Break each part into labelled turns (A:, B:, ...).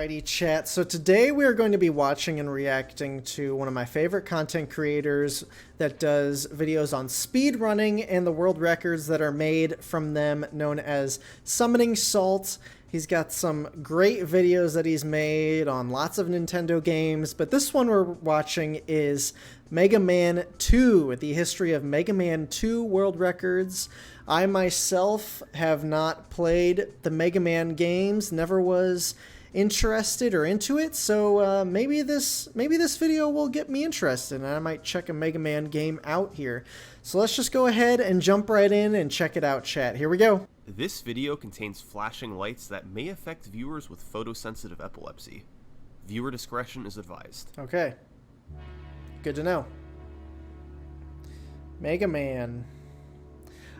A: Alrighty, chat. So today we are going to be watching and reacting to one of my favorite content creators that does videos on speedrunning and the world records that are made from them, known as Summoning Salt. He's got some great videos that he's made on lots of Nintendo games, but this one we're watching is Mega Man 2, the history of Mega Man 2 world records. I myself have not played the Mega Man games, never was interested or into it, so maybe this video will get me interested and I might check a Mega Man game out here. So let's just go ahead and jump right in and check it out, chat. Here we go.
B: This video contains flashing lights that may affect viewers with photosensitive epilepsy. Viewer discretion is advised.
A: Okay. Good to know. Mega Man.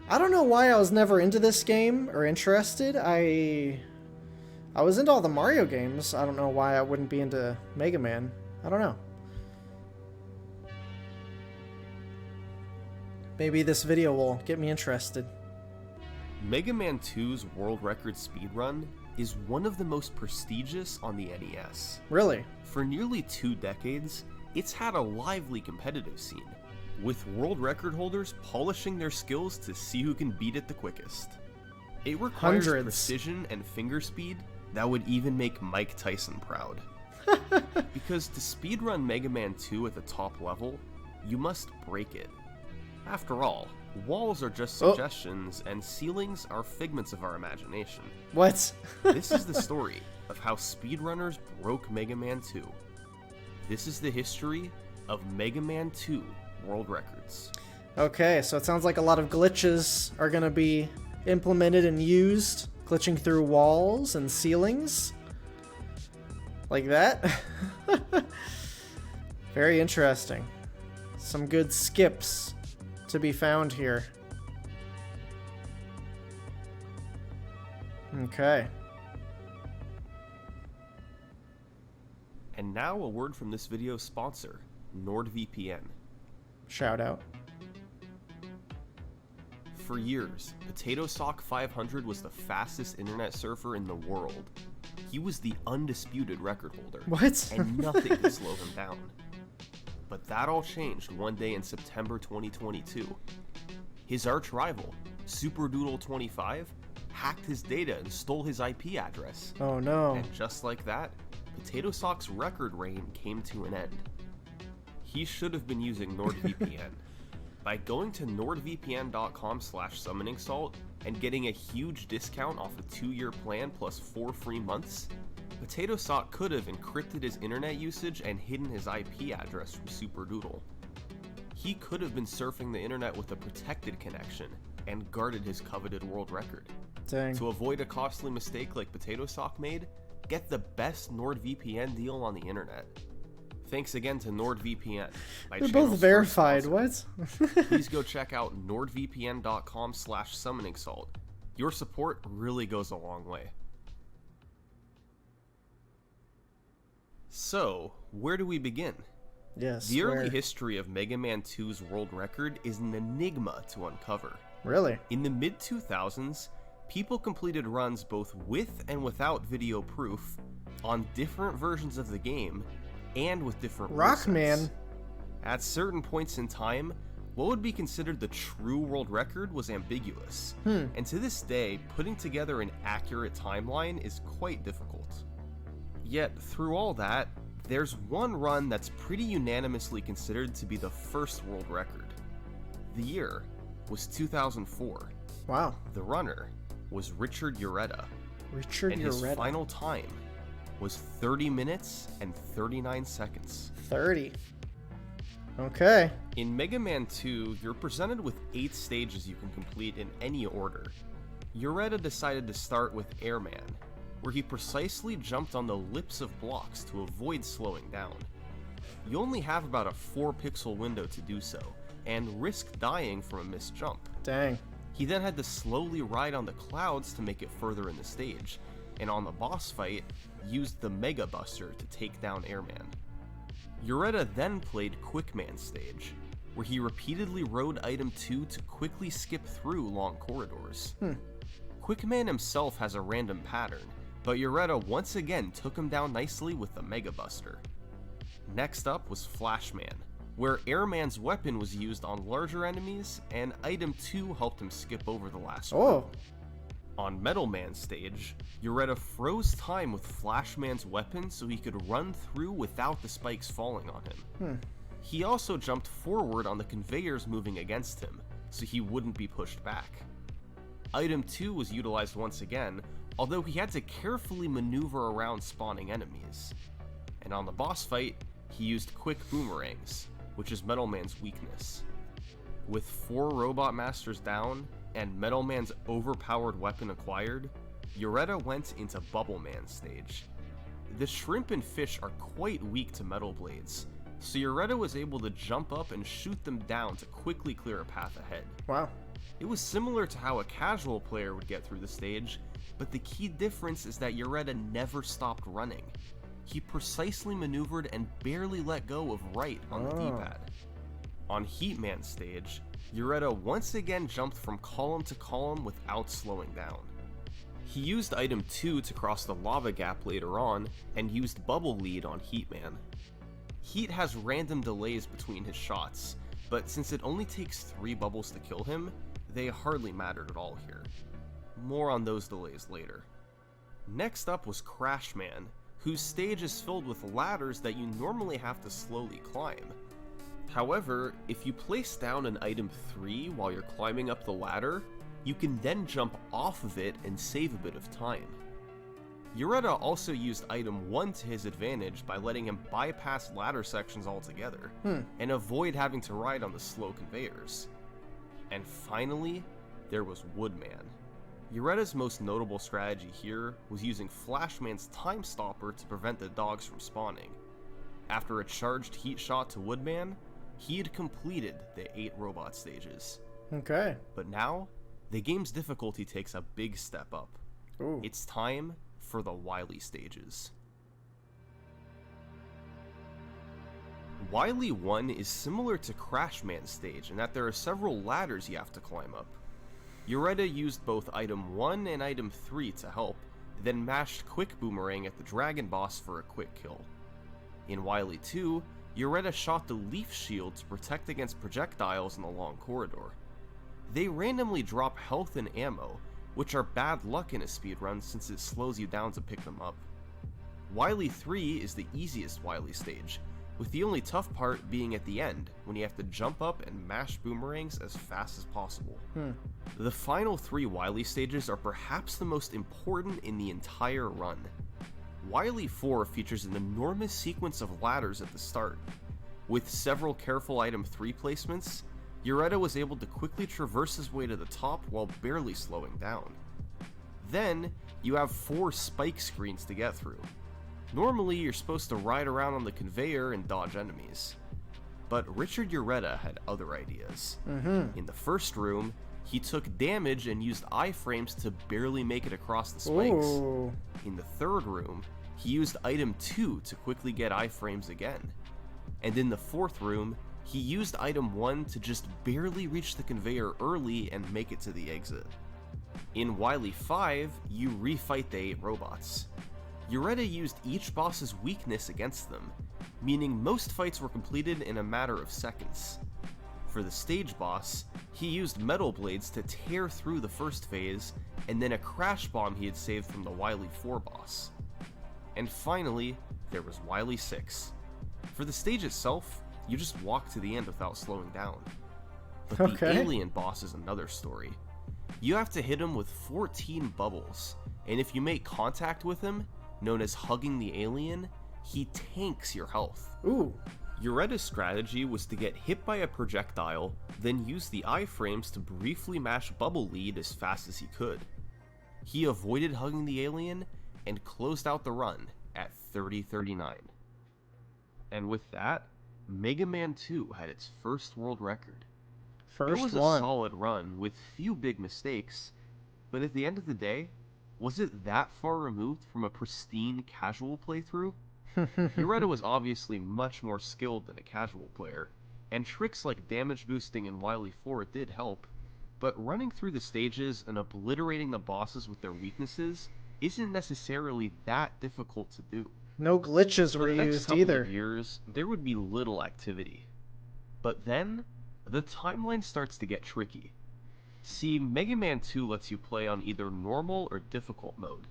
A: I don't know why I was never into this game or interested. I was into all the Mario games. I don't know why I wouldn't be into Mega Man. I don't know. Maybe this video will get me interested.
B: Mega Man 2's world record speedrun is one of the most prestigious on the NES.
A: Really?
B: For nearly 2 decades, it's had a lively competitive scene, with world record holders polishing their skills to see who can beat it the quickest. It requires precision and finger speed that would even make Mike Tyson proud. Because to speedrun Mega Man 2 at the top level, you must break it. After all, walls are just suggestions and ceilings are figments of our imagination.
A: What?
B: This is the story of how speedrunners broke Mega Man 2. This is the history of Mega Man 2 world records.
A: Okay, so it sounds like a lot of glitches are going to be implemented and used. Glitching through walls and ceilings. Like that. Very interesting. Some good skips to be found here. Okay.
B: And now a word from this video's sponsor, NordVPN.
A: Shout out.
B: For years, Potato Sock 500 was the fastest internet surfer in the world. He was the undisputed record holder.
A: What?
B: And nothing could slow him down. But that all changed one day in September 2022. His arch rival, SuperDoodle25, hacked his data and stole his IP address.
A: Oh no.
B: And just like that, Potato Sock's record reign came to an end. He should have been using NordVPN. By going to nordvpn.com/summoningsalt and getting a huge discount off a 2-year plan plus 4 free months, Potato Sock could have encrypted his internet usage and hidden his IP address from SuperDoodle. He could have been surfing the internet with a protected connection and guarded his coveted world record.
A: Dang.
B: To avoid a costly mistake like Potato Sock made, get the best NordVPN deal on the internet. Thanks again to NordVPN.
A: They're both verified, what?
B: Please go check out nordvpn.com/summoningsalt. Your support really goes a long way. So, where do we begin?
A: Yes.
B: The early history of Mega Man 2's world record is an enigma to uncover.
A: Really?
B: In the mid-2000s, people completed runs both with and without video proof on different versions of the game and with different
A: Rockman.
B: At certain points in time, what would be considered the true world record was ambiguous, and to this day, putting together an accurate timeline is quite difficult. Yet, through all that, there's one run that's pretty unanimously considered to be the first world record. The year was 2004.
A: Wow.
B: The runner was Richard Ureta. And his final time was 30 minutes and 39 seconds.
A: 30. Okay.
B: In Mega Man 2, you're presented with 8 stages you can complete in any order. Ureta decided to start with Airman, where he precisely jumped on the lips of blocks to avoid slowing down. You only have about a 4-pixel window to do so, and risk dying from a missed jump.
A: Dang.
B: He then had to slowly ride on the clouds to make it further in the stage, and on the boss fight, used the Mega Buster to take down Airman. Ureta then played Quickman stage, where he repeatedly rode Item 2 to quickly skip through long corridors. Quickman himself has a random pattern, but Yoretta once again took him down nicely with the Mega Buster. Next up was Flashman, where Airman's weapon was used on larger enemies, and Item 2 helped him skip over the last one. On Metal Man's stage, Yoretta froze time with Flashman's weapon so he could run through without the spikes falling on him. He also jumped forward on the conveyors moving against him, so he wouldn't be pushed back. Item 2 was utilized once again, although he had to carefully maneuver around spawning enemies. And on the boss fight, he used quick boomerangs, which is Metal Man's weakness. With 4 Robot Masters down, and Metal Man's overpowered weapon acquired, Yoretta went into Bubble Man's stage. The shrimp and fish are quite weak to metal blades, so Yoretta was able to jump up and shoot them down to quickly clear a path ahead.
A: Wow.
B: It was similar to how a casual player would get through the stage, but the key difference is that Yoretta never stopped running. He precisely maneuvered and barely let go of right on the D-pad. On Heatman's stage, Yoretta once again jumped from column to column without slowing down. He used Item 2 to cross the lava gap later on, and used Bubble Lead on Heatman. Heat has random delays between his shots, but since it only takes 3 bubbles to kill him, they hardly mattered at all here. More on those delays later. Next up was Crashman, whose stage is filled with ladders that you normally have to slowly climb. However, if you place down an Item 3 while you're climbing up the ladder, you can then jump off of it and save a bit of time. Yoretta also used Item 1 to his advantage by letting him bypass ladder sections altogether, and avoid having to ride on the slow conveyors. And finally, there was Woodman. Yoretta's most notable strategy here was using Flashman's Time Stopper to prevent the dogs from spawning. After a charged heat shot to Woodman, he had completed the 8 robot stages.
A: Okay.
B: But now, the game's difficulty takes a big step up.
A: Ooh.
B: It's time for the Wily stages. Wily 1 is similar to Crashman's stage in that there are several ladders you have to climb up. Yoretta used both Item 1 and Item 3 to help, then mashed Quick Boomerang at the Dragon Boss for a quick kill. In Wily 2, Yoretta shot the Leaf Shield to protect against projectiles in the long corridor. They randomly drop health and ammo, which are bad luck in a speedrun since it slows you down to pick them up. Wily 3 is the easiest Wily stage, with the only tough part being at the end, when you have to jump up and mash boomerangs as fast as possible. The final 3 Wily stages are perhaps the most important in the entire run. Wily 4 features an enormous sequence of ladders at the start. With several careful Item 3 placements, Yoretta was able to quickly traverse his way to the top while barely slowing down. Then, you have 4 spike screens to get through. Normally, you're supposed to ride around on the conveyor and dodge enemies. But Richard Yoretta had other ideas. In the first room, he took damage and used iframes to barely make it across the spikes.
A: Ooh.
B: In the third room, he used Item 2 to quickly get iframes again. And in the fourth room, he used Item 1 to just barely reach the conveyor early and make it to the exit. In Wily 5, you refight the 8 robots. Yoretta used each boss's weakness against them, meaning most fights were completed in a matter of seconds. For the stage boss, he used metal blades to tear through the first phase, and then a crash bomb he had saved from the Wily 4 boss. And finally, there was Wily 6. For the stage itself, you just walk to the end without slowing down. But the alien boss is another story. You have to hit him with 14 bubbles, and if you make contact with him, known as hugging the alien, he tanks your health.
A: Ooh.
B: Yoretta's strategy was to get hit by a projectile, then use the iframes to briefly mash Bubble Lead as fast as he could. He avoided hugging the alien, and closed out the run at 30:39. And with that, Mega Man 2 had its first world record. It was a solid run with few big mistakes, but at the end of the day, was it that far removed from a pristine casual playthrough? Yoretta was obviously much more skilled than a casual player, and tricks like damage boosting in Wily 4 did help, but running through the stages and obliterating the bosses with their weaknesses isn't necessarily that difficult to do.
A: No glitches
B: For
A: were
B: the next
A: used
B: couple
A: either.
B: of years, there would be little activity. But then, the timeline starts to get tricky. See, Mega Man 2 lets you play on either normal or difficult mode.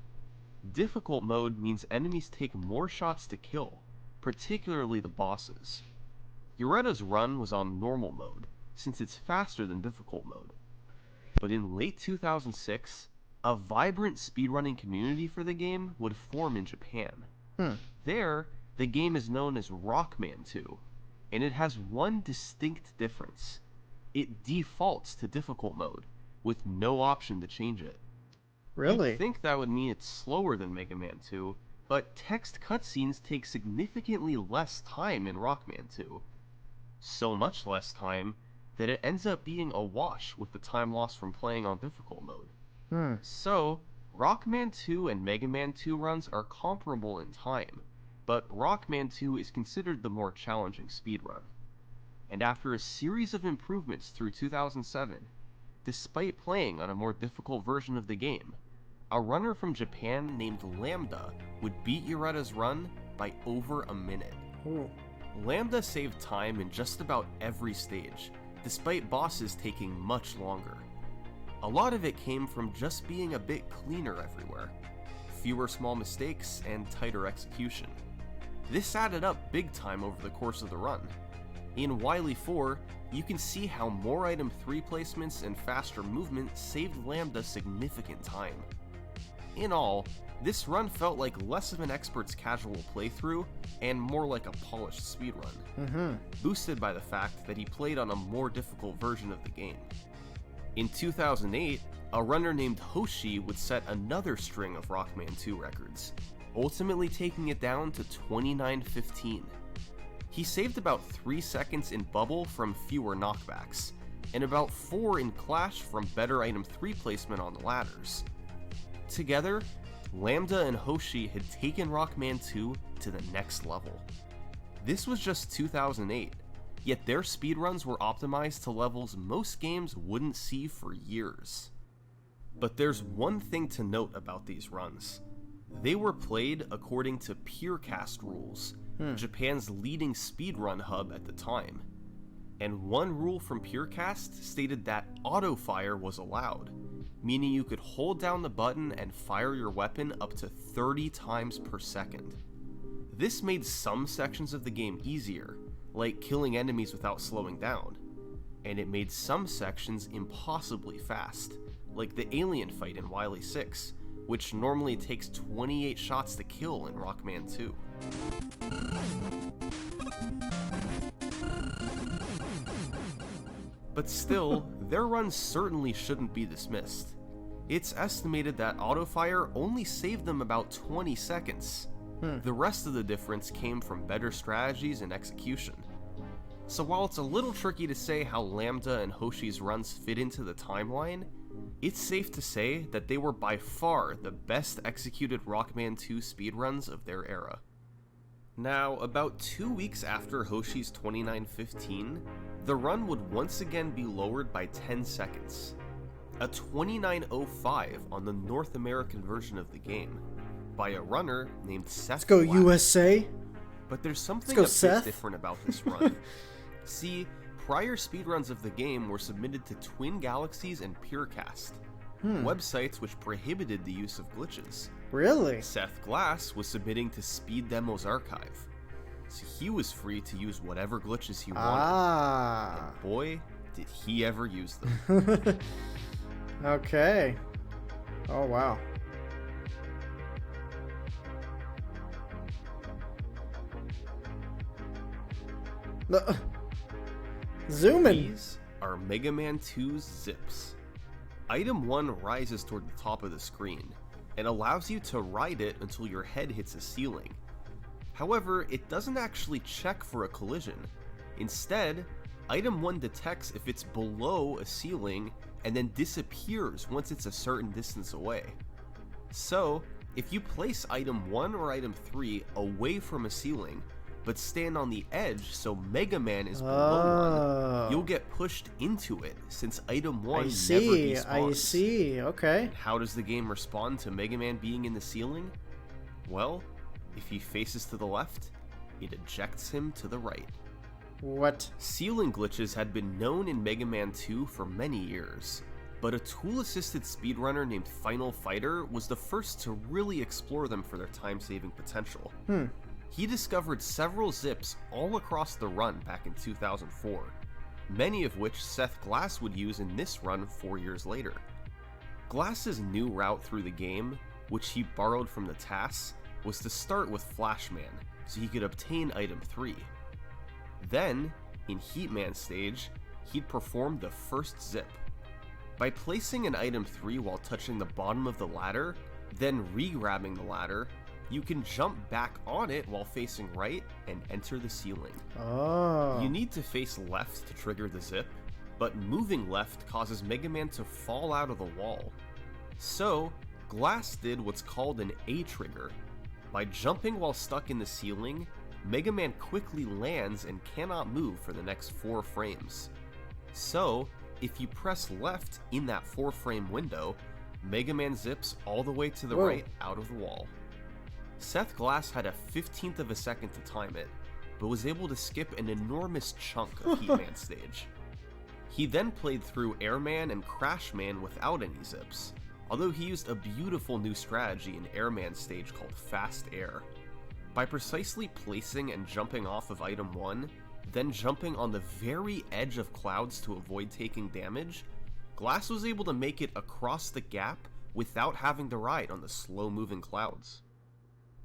B: Difficult mode means enemies take more shots to kill, particularly the bosses. Yoretta's run was on normal mode, since it's faster than difficult mode. But in late 2006, a vibrant speedrunning community for the game would form in Japan. There, the game is known as Rockman 2, and it has one distinct difference. It defaults to difficult mode, with no option to change it.
A: Really?
B: You'd think that would mean it's slower than Mega Man 2, but text cutscenes take significantly less time in Rockman 2. So much less time that it ends up being a wash with the time lost from playing on difficult mode. So, Rockman 2 and Mega Man 2 runs are comparable in time, but Rockman 2 is considered the more challenging speedrun. And after a series of improvements through 2007, despite playing on a more difficult version of the game, a runner from Japan named Lambda would beat Yoretta's run by over a minute.
A: Ooh.
B: Lambda saved time in just about every stage, despite bosses taking much longer. A lot of it came from just being a bit cleaner everywhere, fewer small mistakes, and tighter execution. This added up big time over the course of the run. In Wily 4, you can see how more item 3 placements and faster movement saved Lambda significant time. In all, this run felt like less of an expert's casual playthrough and more like a polished speedrun, boosted by the fact that he played on a more difficult version of the game. In 2008, a runner named Hoshi would set another string of Rockman 2 records, ultimately taking it down to 29:15. He saved about 3 seconds in Bubble from fewer knockbacks, and about 4 in Clash from better item 3 placement on the ladders. Together, Lambda and Hoshi had taken Rockman 2 to the next level. This was just 2008, yet their speedruns were optimized to levels most games wouldn't see for years. But there's one thing to note about these runs. They were played according to Peercast rules, Japan's leading speedrun hub at the time. And one rule from Peercast stated that auto-fire was allowed, meaning you could hold down the button and fire your weapon up to 30 times per second. This made some sections of the game easier, like killing enemies without slowing down, and it made some sections impossibly fast, like the alien fight in Wily 6, which normally takes 28 shots to kill in Rockman 2. But still, their runs certainly shouldn't be dismissed. It's estimated that autofire only saved them about 20 seconds. The rest of the difference came from better strategies and execution. So while it's a little tricky to say how Lambda and Hoshi's runs fit into the timeline, it's safe to say that they were by far the best executed Rockman 2 speedruns of their era. Now, about 2 weeks after Hoshi's 29:15, the run would once again be lowered by 10 seconds. A 29:05 on the North American version of the game, by a runner named Seth.
A: Let's go
B: Black.
A: USA.
B: But there's something
A: go,
B: a bit
A: Seth.
B: different about this run. See, prior speedruns of the game were submitted to Twin Galaxies and Peercast, websites which prohibited the use of glitches.
A: Really?
B: Seth Glass was submitting to Speed Demos Archive, so he was free to use whatever glitches he wanted. And boy, did he ever use them.
A: Okay. Oh, wow. Zooming.
B: These are Mega Man 2's zips. Item 1 rises toward the top of the screen, and allows you to ride it until your head hits a ceiling. However, it doesn't actually check for a collision. Instead, Item 1 detects if it's below a ceiling and then disappears once it's a certain distance away. So, if you place Item 1 or Item 3 away from a ceiling, but stand on the edge so Mega Man is below 1, you'll get pushed into it since item 1 never despawns.
A: I see, okay.
B: And how does the game respond to Mega Man being in the ceiling? Well, if he faces to the left, it ejects him to the right.
A: What?
B: Ceiling glitches had been known in Mega Man 2 for many years, but a tool-assisted speedrunner named Final Fighter was the first to really explore them for their time-saving potential. He discovered several zips all across the run back in 2004, many of which Seth Glass would use in this run 4 years later. Glass's new route through the game, which he borrowed from the TAS, was to start with Flashman, so he could obtain item 3. Then, in Heatman stage, he'd perform the first zip. By placing an item 3 while touching the bottom of the ladder, then re-grabbing the ladder, you can jump back on it while facing right and enter the ceiling. You need to face left to trigger the zip, but moving left causes Mega Man to fall out of the wall. So, Glass did what's called an A trigger. By jumping while stuck in the ceiling, Mega Man quickly lands and cannot move for the next 4 frames. So, if you press left in that 4-frame window, Mega Man zips all the way to the right out of the wall. Seth Glass had a 15th of a second to time it, but was able to skip an enormous chunk of Heatman stage. He then played through Airman and Crashman without any zips, although he used a beautiful new strategy in Airman stage called Fast Air. By precisely placing and jumping off of item 1, then jumping on the very edge of clouds to avoid taking damage, Glass was able to make it across the gap without having to ride on the slow-moving clouds.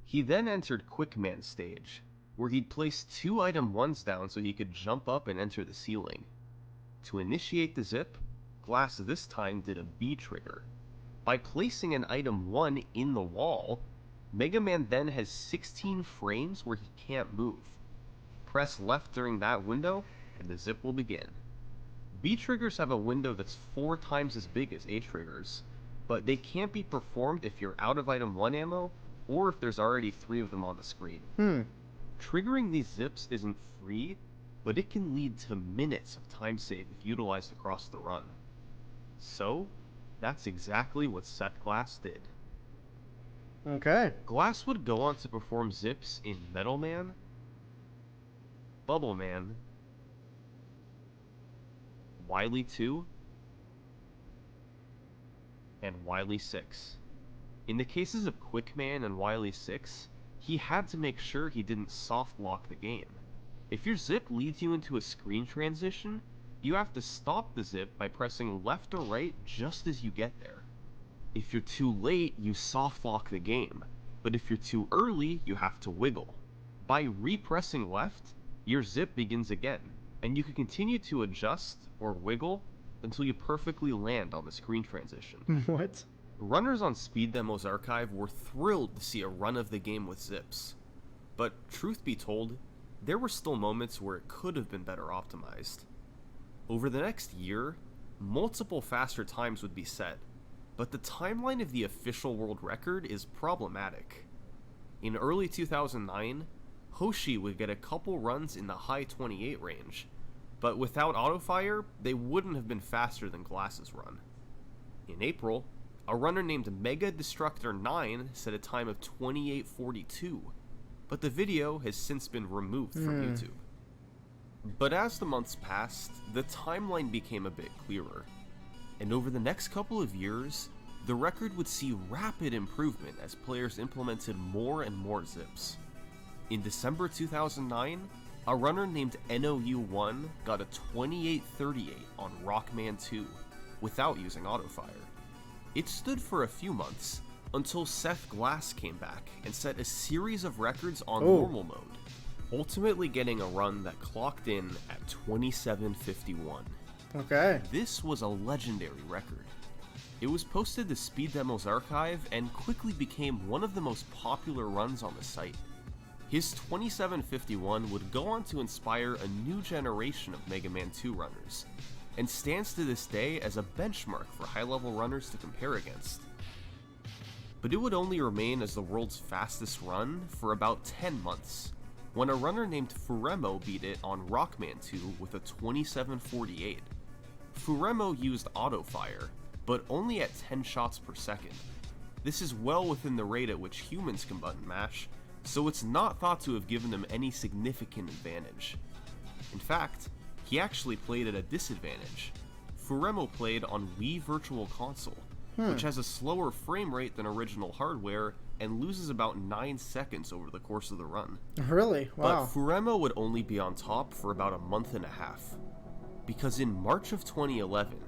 B: He then entered Quickman stage, where he'd place 2 item 1s down so he could jump up and enter the ceiling. To initiate the zip, Glass this time did a B trigger. By placing an item 1 in the wall, Mega Man then has 16 frames where he can't move. Press left during that window, and the zip will begin. B triggers have a window that's 4 times as big as A triggers, but they can't be performed if you're out of item 1 ammo, or if there's already 3 of them on the screen. Triggering these zips isn't free, but it can lead to minutes of time save if utilized across the run. So, that's exactly what Seth Glass did.
A: Okay.
B: Glass would go on to perform zips in Metal Man, Bubble Man, Wily 2, and Wily 6. In the cases of Quickman and Wily 6, he had to make sure he didn't soft lock the game. If your zip leads you into a screen transition, you have to stop the zip by pressing left or right just as you get there. If you're too late, you soft lock the game, but if you're too early, you have to wiggle. By repressing left, your zip begins again, and you can continue to adjust or wiggle until you perfectly land on the screen transition.
A: What?
B: Runners on Speed Demo's archive were thrilled to see a run of the game with zips, but truth be told, there were still moments where it could have been better optimized. Over the next year, multiple faster times would be set, but the timeline of the official world record is problematic. In early 2009, Hoshi would get a couple runs in the high 28 range, but without autofire, they wouldn't have been faster than Glass's run. In April, a runner named Mega Destructor 9 set a time of 28:42, but the video has since been removed from YouTube. But as the months passed, the timeline became a bit clearer, and over the next couple of years, the record would see rapid improvement as players implemented more and more zips. In December 2009, a runner named NOU1 got a 28:38 on Rockman 2 without using autofire. It stood for a few months until Seth Glass came back and set a series of records on normal mode, ultimately getting a run that clocked in at 27:51.
A: Okay.
B: This was a legendary record. It was posted to Speed Demo's archive and quickly became one of the most popular runs on the site. His 27:51 would go on to inspire a new generation of Mega Man 2 runners, and stands to this day as a benchmark for high-level runners to compare against. But it would only remain as the world's fastest run for about 10 months. when a runner named Furemo beat it on Rockman 2 with a 27:48. Furemo used auto-fire, but only at 10 shots per second. This is well within the rate at which humans can button mash, so it's not thought to have given him any significant advantage. In fact, he actually played at a disadvantage. Furemo played on Wii Virtual Console, which has a slower frame rate than original hardware and loses about 9 seconds over the course of the run.
A: Really? Wow.
B: But Furemo would only be on top for about a month and a half, because in March of 2011,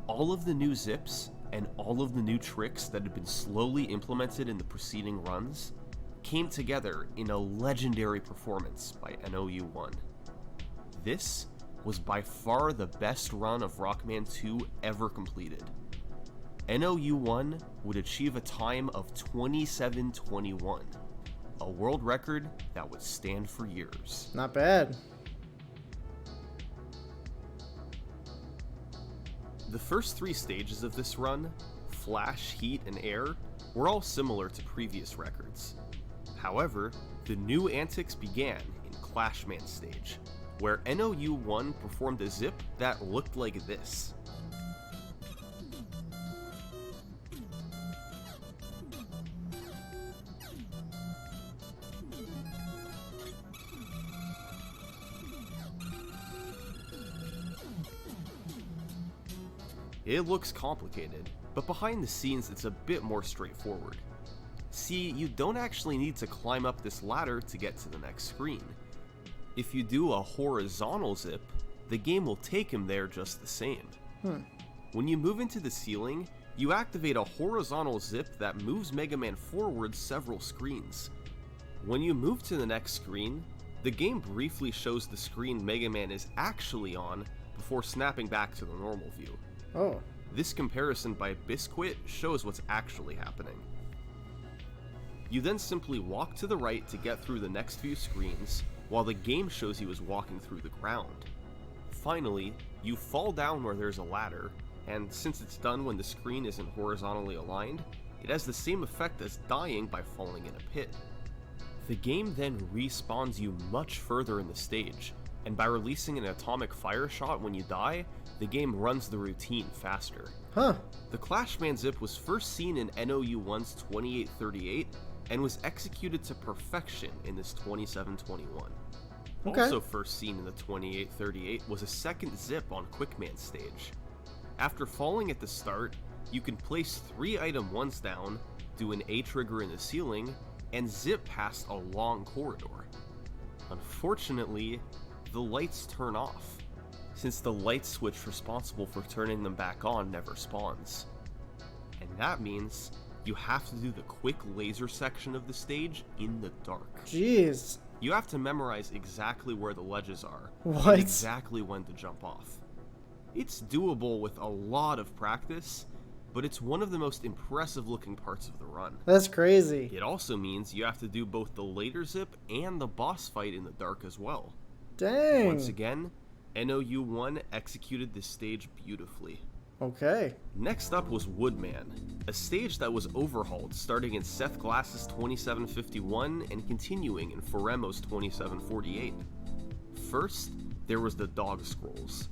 B: all of the new zips and all of the new tricks that had been slowly implemented in the preceding runs came together in a legendary performance by NOU1. This was by far the best run of Rockman 2 ever completed. NOU1 would achieve a time of 27:21, a world record that would stand for years.
A: Not bad.
B: The first 3 stages of this run, Flash, Heat, and Air, were all similar to previous records. However, the new antics began in Clashman stage, where NOU1 performed a zip that looked like this. It looks complicated, but behind the scenes it's a bit more straightforward. See, you don't actually need to climb up this ladder to get to the next screen. If you do a horizontal zip, the game will take him there just the same. When you move into the ceiling, you activate a horizontal zip that moves Mega Man forward several screens. When you move to the next screen, the game briefly shows the screen Mega Man is actually on before snapping back to the normal view.
A: Oh.
B: This comparison by Biscuit shows what's actually happening. You then simply walk to the right to get through the next few screens, while the game shows you as walking through the ground. Finally, you fall down where there's a ladder, and since it's done when the screen isn't horizontally aligned, it has the same effect as dying by falling in a pit. The game then respawns you much further in the stage, and by releasing an atomic fire shot when you die, the game runs the routine faster. The Clashman zip was first seen in NOU1's 2838 and was executed to perfection in this 2721.
A: Okay.
B: Also first seen in the 2838 was a second zip on Quickman stage. After falling at the start, you can place 3 item 1s down, do an A trigger in the ceiling, and zip past a long corridor. Unfortunately, the lights turn off, since the light switch responsible for turning them back on never spawns. And that means you have to do the quick laser section of the stage in the dark.
A: Jeez.
B: You have to memorize exactly where the ledges are,
A: What?
B: and exactly when to jump off. It's doable with a lot of practice, but it's one of the most impressive looking parts of the run.
A: That's crazy.
B: It also means you have to do both the later zip and the boss fight in the dark as well.
A: Dang.
B: Once again, NOU1 executed this stage beautifully.
A: Okay.
B: Next up was Woodman, a stage that was overhauled starting in Seth Glass's 2751 and continuing in Furemo's 2748. First, there was the dog scrolls.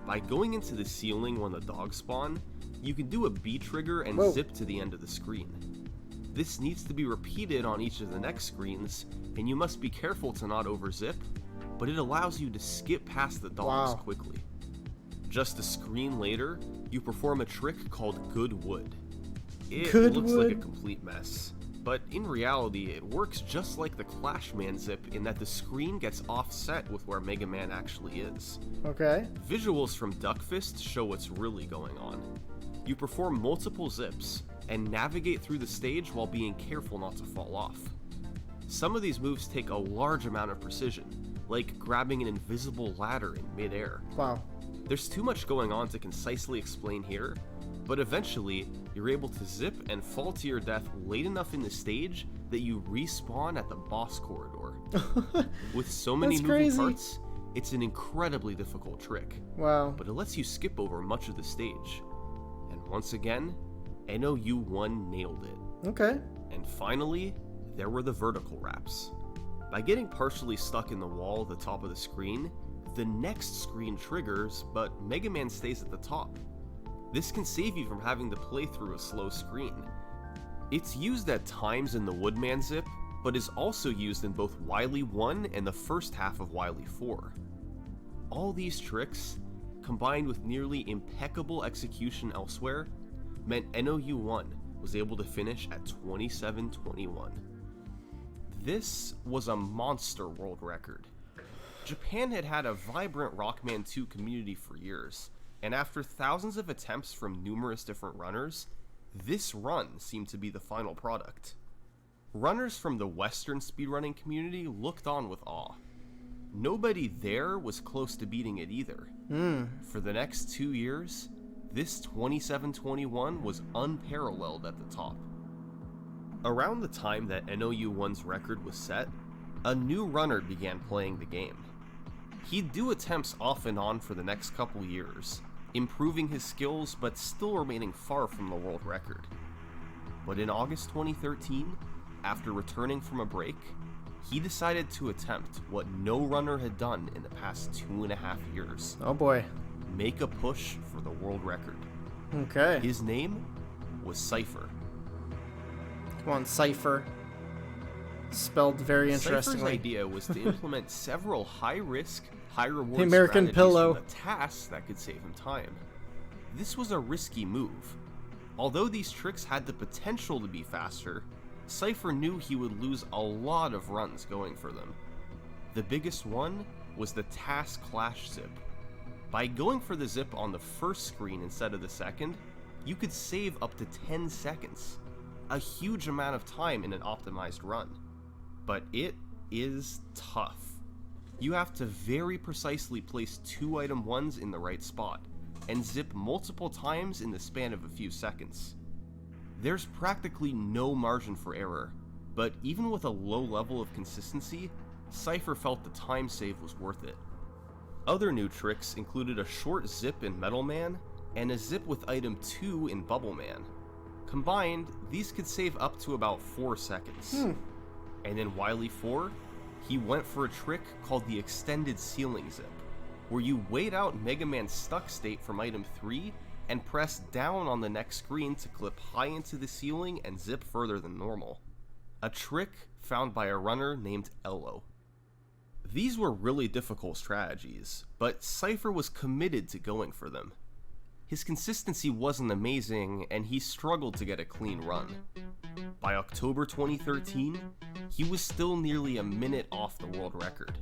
B: By going into the ceiling when the dogs spawn, you can do a B trigger and zip to the end of the screen. This needs to be repeated on each of the next screens, and you must be careful to not overzip, but it allows you to skip past the dogs quickly. Just a screen later, you perform a trick called Good Wood. It looks like a complete mess, but in reality it works just like the Clashman zip in that the screen gets offset with where Mega Man actually is.
A: Okay.
B: Visuals from Duckfist show what's really going on. You perform multiple zips, and navigate through the stage while being careful not to fall off. Some of these moves take a large amount of precision, like grabbing an invisible ladder in midair.
A: Wow.
B: There's too much going on to concisely explain here, but eventually, you're able to zip and fall to your death late enough in the stage that you respawn at the boss corridor. With so many moving parts, it's an incredibly difficult trick.
A: Wow.
B: But it lets you skip over much of the stage. And once again, NOU1 nailed it.
A: Okay.
B: And finally, there were the vertical wraps. By getting partially stuck in the wall at the top of the screen, the next screen triggers, but Mega Man stays at the top. This can save you from having to play through a slow screen. It's used at times in the Woodman zip, but is also used in both Wily 1 and the first half of Wily 4. All these tricks, combined with nearly impeccable execution elsewhere, meant NOU 1 was able to finish at 27-21. This was a monster world record. Japan had had a vibrant Rockman 2 community for years, and after thousands of attempts from numerous different runners, this run seemed to be the final product. Runners from the Western speedrunning community looked on with awe. Nobody there was close to beating it either. For the next 2 years, this 27-21 was unparalleled at the top. Around the time that NOU 1's record was set, a new runner began playing the game. He'd do attempts off and on for the next couple years, improving his skills but still remaining far from the world record. But in August 2013, after returning from a break, he decided to attempt what no runner had done in the past 2.5 years.
A: Oh boy.
B: Make a push for the world record.
A: Okay.
B: His name was Cipher.
A: Come on, Cipher. Spelled very interestingly.
B: Cipher's idea was to implement several high-risk, high-reward
A: the American
B: strategies
A: pillow.
B: from the tasks that could save him time. This was a risky move. Although these tricks had the potential to be faster, Cipher knew he would lose a lot of runs going for them. The biggest one was the task clash zip. By going for the zip on the first screen instead of the second, you could save up to 10 seconds. A huge amount of time in an optimized run. But it is tough. You have to very precisely place 2 item 1s in the right spot, and zip multiple times in the span of a few seconds. There's practically no margin for error, but even with a low level of consistency, Cipher felt the time save was worth it. Other new tricks included a short zip in Metal Man, and a zip with item 2 in Bubble Man. Combined, these could save up to about 4 seconds. And in Wily 4, he went for a trick called the Extended Ceiling Zip, where you wait out Mega Man's stuck state from item 3 and press down on the next screen to clip high into the ceiling and zip further than normal. A trick found by a runner named Ello. These were really difficult strategies, but Cipher was committed to going for them. His consistency wasn't amazing, and he struggled to get a clean run. By October 2013, he was still nearly a minute off the world record.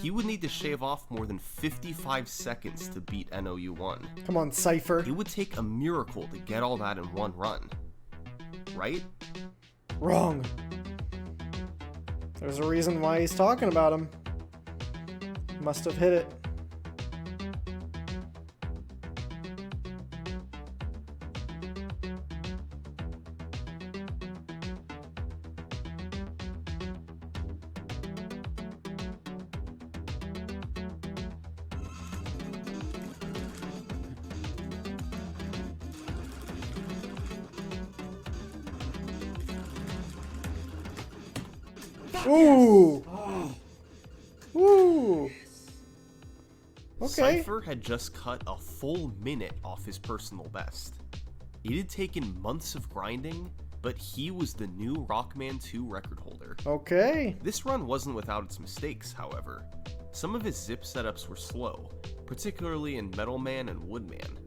B: He would need to shave off more than 55 seconds to beat NOU 1.
A: Come on, Cipher.
B: It would take a miracle to get all that in one run. Right?
A: Wrong. There's a reason why he's talking about him. Must have hit it. Ooh! Ooh! Okay.
B: Cipher had just cut a full minute off his personal best. It had taken months of grinding, but he was the new Rockman 2 record holder.
A: Okay.
B: This run wasn't without its mistakes, however. Some of his zip setups were slow, particularly in Metal Man and Woodman.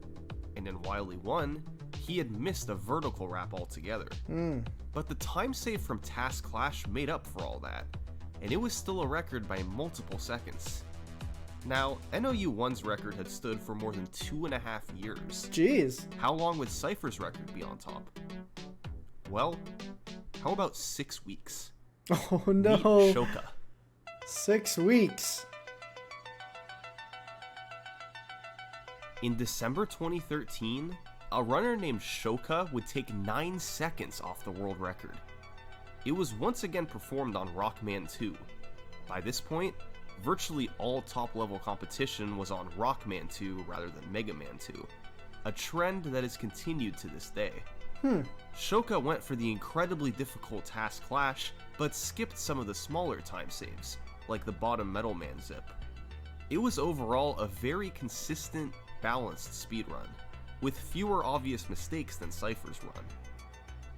B: And in Wily 1, he had missed a vertical wrap altogether. But the time save from Task Clash made up for all that, and it was still a record by multiple seconds. Now, NOU 1's record had stood for more than 2.5 years.
A: Jeez.
B: How long would Cipher's record be on top? Well, how about 6 weeks?
A: Oh no.
B: Meet Shoka.
A: 6 weeks.
B: In December 2013, a runner named Shoka would take 9 seconds off the world record. It was once again performed on Rockman 2. By this point, virtually all top-level competition was on Rockman 2 rather than Mega Man 2, a trend that has continued to this day. Shoka went for the incredibly difficult task Clash, but skipped some of the smaller time saves, like the bottom Metal Man zip. It was overall a very consistent, balanced speedrun, with fewer obvious mistakes than Cipher's run.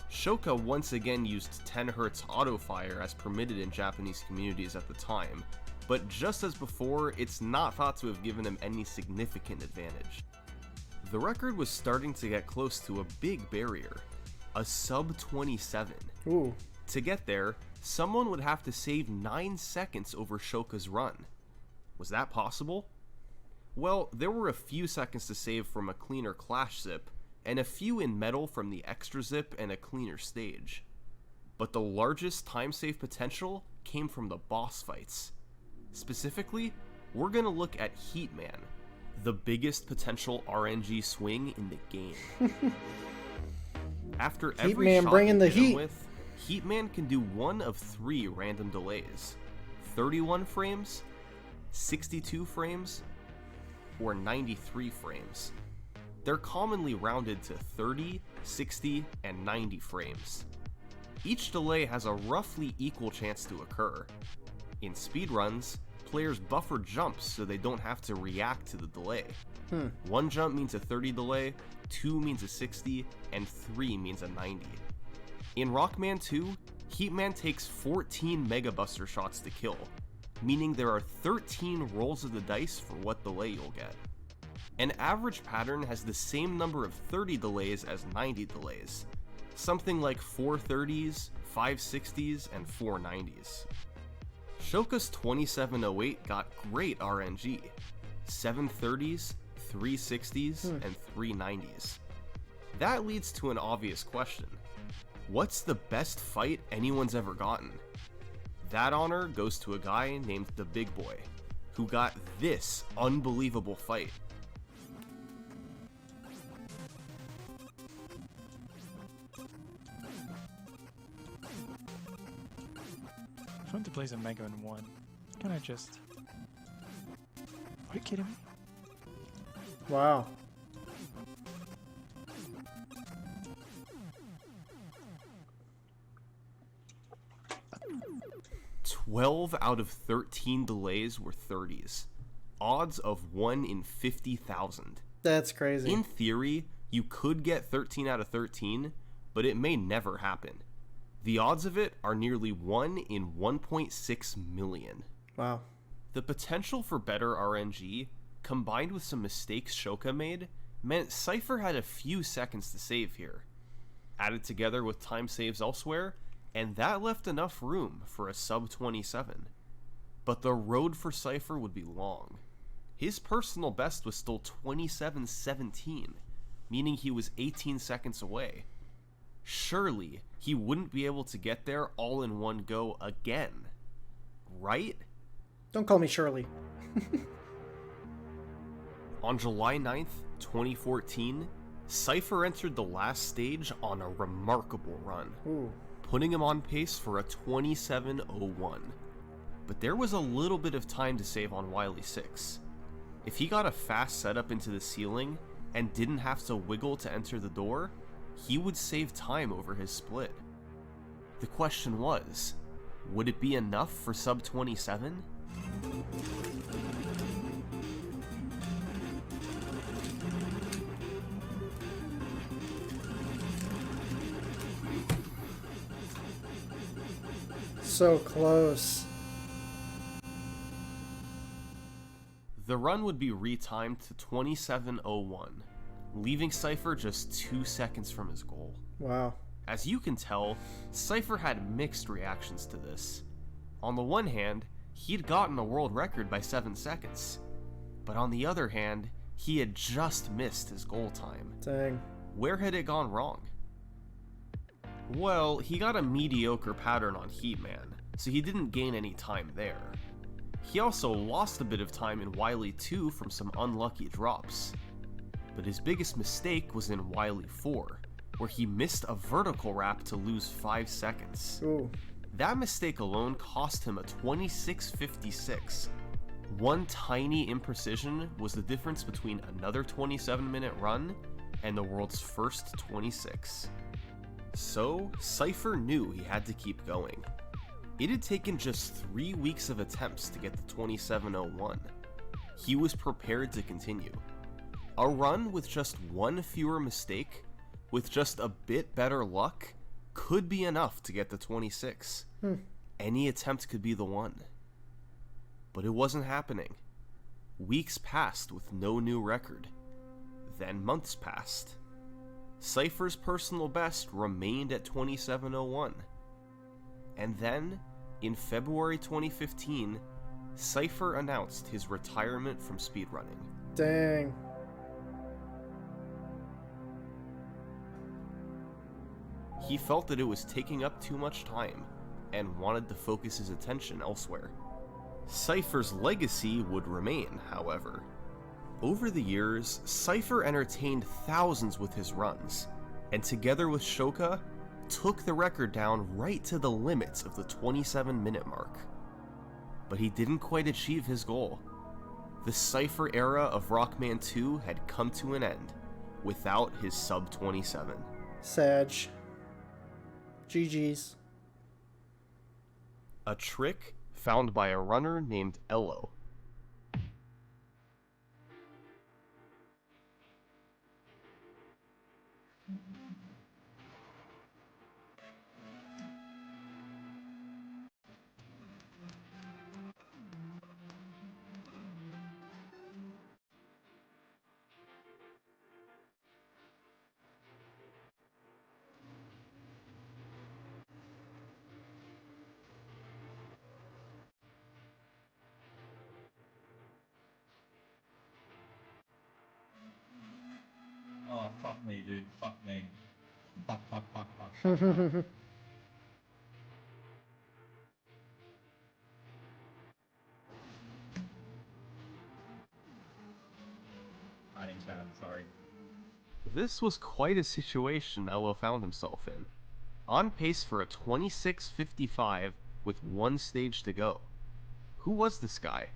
B: Shoka once again used 10Hz auto-fire as permitted in Japanese communities at the time, but just as before, it's not thought to have given him any significant advantage. The record was starting to get close to a big barrier, a sub 27.
A: Ooh.
B: To get there, someone would have to save 9 seconds over Shoka's run. Was that possible? Well, there were a few seconds to save from a cleaner Clash zip, and a few in Metal from the extra zip and a cleaner stage. But the largest time save potential came from the boss fights. Specifically, we're gonna look at Heatman, the biggest potential RNG swing in the game. After every
A: Heatman
B: shot
A: bringing
B: you
A: the
B: hit him
A: heat.
B: with, Heatman can do one of 3 random delays: 31 frames, 62 frames, or 93 frames. They're commonly rounded to 30, 60, and 90 frames. Each delay has a roughly equal chance to occur. In speedruns, players buffer jumps so they don't have to react to the delay. 1 jump means a 30 delay, 2 means a 60, and 3 means a 90. In Rockman 2, Heatman takes 14 Mega Buster shots to kill, meaning there are 13 rolls of the dice for what delay you'll get. An average pattern has the same number of 30 delays as 90 delays, something like 4 30s, 5 60s, and 4 90s. Shoka's 2708 got great RNG, 7 30s, 3 60s, and 3 90s. That leads to an obvious question. What's the best fight anyone's ever gotten? That honor goes to a guy named the Big Boy, who got this unbelievable fight.
C: I want to play some Mega Man 1. Can I just... Are you kidding me?
A: Wow.
B: "12 out of 13 delays were 30s. Odds of 1 in 50,000.
A: That's crazy.
B: In theory, you could get 13 out of 13, but it may never happen. The odds of it are nearly 1 in 1.6 million.
A: Wow.
B: The potential for better RNG, combined with some mistakes Shoka made, meant Cipher had a few seconds to save here. Added together with time saves elsewhere, and that left enough room for a sub 27. But the road for Cipher would be long. His personal best was still 27:17, meaning he was 18 seconds away. Surely, he wouldn't be able to get there all in one go again. Right?
A: Don't call me Shirley.
B: On July 9th, 2014, Cipher entered the last stage on a remarkable run,
A: Ooh.
B: putting him on pace for a 27:01. But there was a little bit of time to save on Wily 6. If he got a fast setup into the ceiling and didn't have to wiggle to enter the door, he would save time over his split. The question was, would it be enough for sub 27?
A: So close.
B: The run would be retimed to 27:01, leaving Cipher just 2 seconds from his goal.
A: Wow.
B: As you can tell, Cipher had mixed reactions to this. On the one hand, he'd gotten a world record by 7 seconds. But on the other hand, he had just missed his goal time.
A: Dang.
B: Where had it gone wrong? Well, he got a mediocre pattern on Heatman, so he didn't gain any time there. He also lost a bit of time in Wily 2 from some unlucky drops. But his biggest mistake was in Wily 4, where he missed a vertical wrap to lose 5 seconds.
A: Ooh.
B: That mistake alone cost him a 26:56. One tiny imprecision was the difference between another 27-minute run and the world's first 26. So, Cipher knew he had to keep going. It had taken just 3 weeks of attempts to get to 2701. He was prepared to continue. A run with just one fewer mistake, with just a bit better luck, could be enough to get to 26. Any attempt could be the one. But it wasn't happening. Weeks passed with no new record. Then months passed. Cipher's personal best remained at 2701. And then, in February 2015, Cipher announced his retirement from speedrunning.
A: Dang.
B: He felt that it was taking up too much time, and wanted to focus his attention elsewhere. Cipher's legacy would remain, however. Over the years, Cipher entertained thousands with his runs, and together with Shoka, took the record down right to the limits of the 27-minute mark. But he didn't quite achieve his goal. The Cipher era of Rockman 2 had come to an end, without his sub-27.
A: Sag. GG's.
B: A trick found by a runner named Ello.
D: Oh, fuck me, dude. Fuck me. Fuck. Hiding bad, sorry.
B: This was quite a situation Ello found himself in. On pace for a 26:55 with one stage to go. Who was this guy?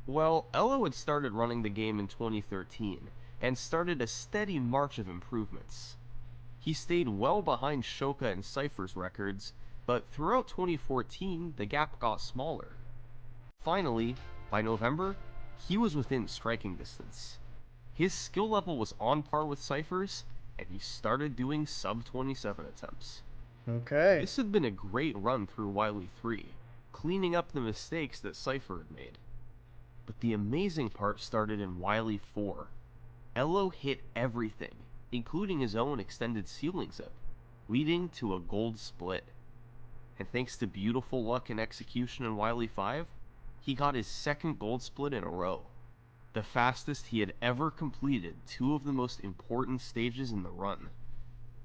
B: Well, Ello had started running the game in 2013, and started a steady march of improvements. He stayed well behind Shoka and Cipher's records, but throughout 2014, the gap got smaller. Finally, by November, he was within striking distance. His skill level was on par with Cipher's, and he started doing sub-27 attempts.
A: Okay.
B: This had been a great run through Wily 3, cleaning up the mistakes that Cipher had made. But the amazing part started in Wily 4. Ello hit everything, including his own extended ceiling zip, leading to a gold split. And thanks to beautiful luck and execution in Wily 5, he got his second gold split in a row, the fastest he had ever completed two of the most important stages in the run.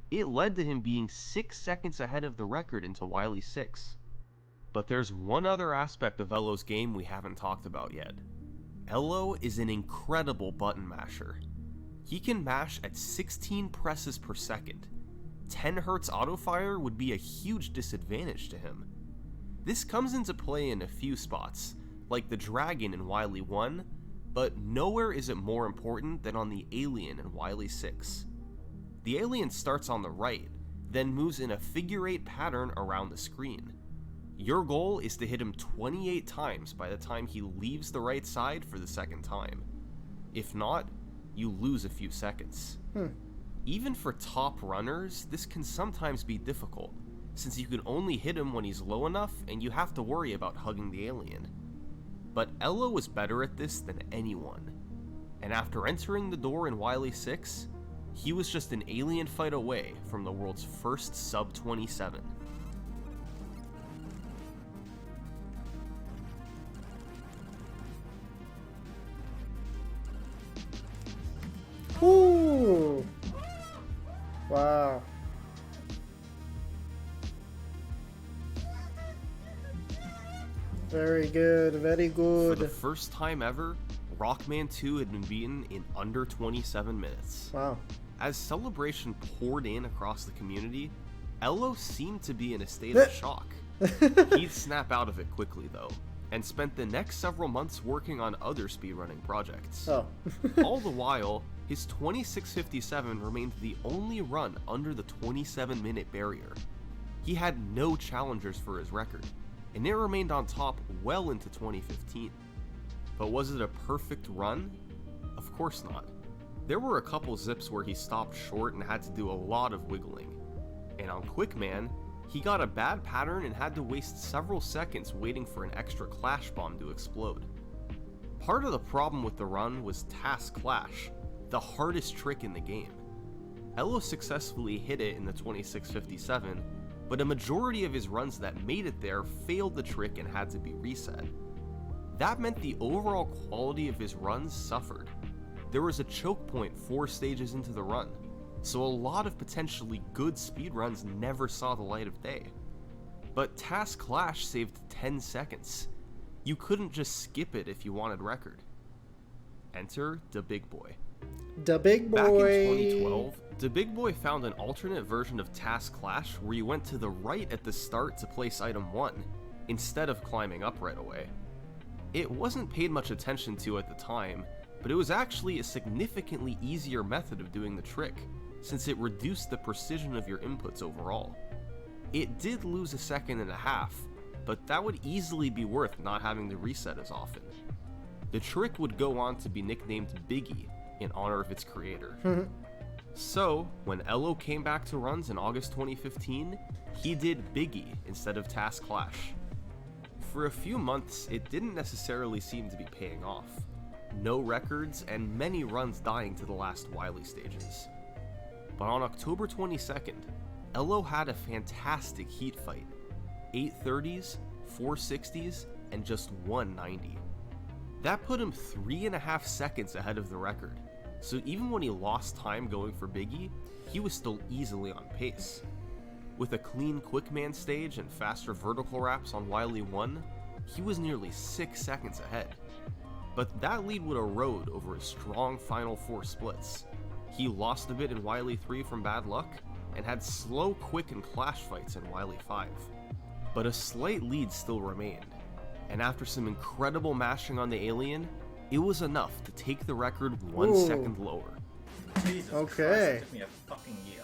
B: It led to him being 6 seconds ahead of the record into Wily 6. But there's one other aspect of Ello's game we haven't talked about yet. Ello is an incredible button masher. He can mash at 16 presses per second. 10 Hz autofire would be a huge disadvantage to him. This comes into play in a few spots, like the Dragon in Wily 1, but nowhere is it more important than on the Alien in Wily 6. The Alien starts on the right, then moves in a figure-8 pattern around the screen. Your goal is to hit him 28 times by the time he leaves the right side for the second time. If not, you lose a few seconds. Even for top runners, this can sometimes be difficult, since you can only hit him when he's low enough and you have to worry about hugging the alien. But Ello was better at this than anyone, and after entering the door in Wily 6, he was just an alien fight away from the world's first sub-27.
A: Ooh. Wow. Very good, very
B: For
A: good.
B: the first time ever, Rockman 2 had been beaten in under 27 minutes.
A: Wow.
B: As celebration poured in across the community, Ello seemed to be in a state of shock. He'd snap out of it quickly though, and spent the next several months working on other speedrunning projects.
A: Oh.
B: All the while, His 26:57 remained the only run under the 27-minute barrier. He had no challengers for his record, and it remained on top well into 2015. But was it a perfect run? Of course not. There were a couple zips where he stopped short and had to do a lot of wiggling. And on Quickman, he got a bad pattern and had to waste several seconds waiting for an extra clash bomb to explode. Part of the problem with the run was Task Clash, the hardest trick in the game. Elo successfully hit it in the 26:57, but a majority of his runs that made it there failed the trick and had to be reset. That meant the overall quality of his runs suffered. There was a choke point 4 stages into the run, so a lot of potentially good speedruns never saw the light of day. But Task Clash saved 10 seconds. You couldn't just skip it if you wanted record. Enter the Big Boy.
A: The Big Boy.
B: Back in 2012, the Big Boy found an alternate version of Task Clash where you went to the right at the start to place item 1, instead of climbing up right away. It wasn't paid much attention to at the time, but it was actually a significantly easier method of doing the trick, since it reduced the precision of your inputs overall. It did lose a second and a half, but that would easily be worth not having to reset as often. The trick would go on to be nicknamed Biggie, in honor of its creator. So, when Elo came back to runs in August 2015, he did Biggie instead of Task Clash. For a few months, it didn't necessarily seem to be paying off. No records and many runs dying to the last Wily stages. But on October 22nd, Elo had a fantastic heat fight. 830s, 460s, and just 190. That put him 3.5 seconds ahead of the record, so even when he lost time going for Biggie, he was still easily on pace. With a clean Quickman stage and faster vertical wraps on Wily 1, he was nearly 6 seconds ahead. But that lead would erode over his strong final 4 splits. He lost a bit in Wily 3 from bad luck, and had slow, quick, and clash fights in Wily 5. But a slight lead still remained, and after some incredible mashing on the alien, it was enough to take the record 1 second lower.
D: Jesus
A: Okay.
D: Christ, it took me a fucking year.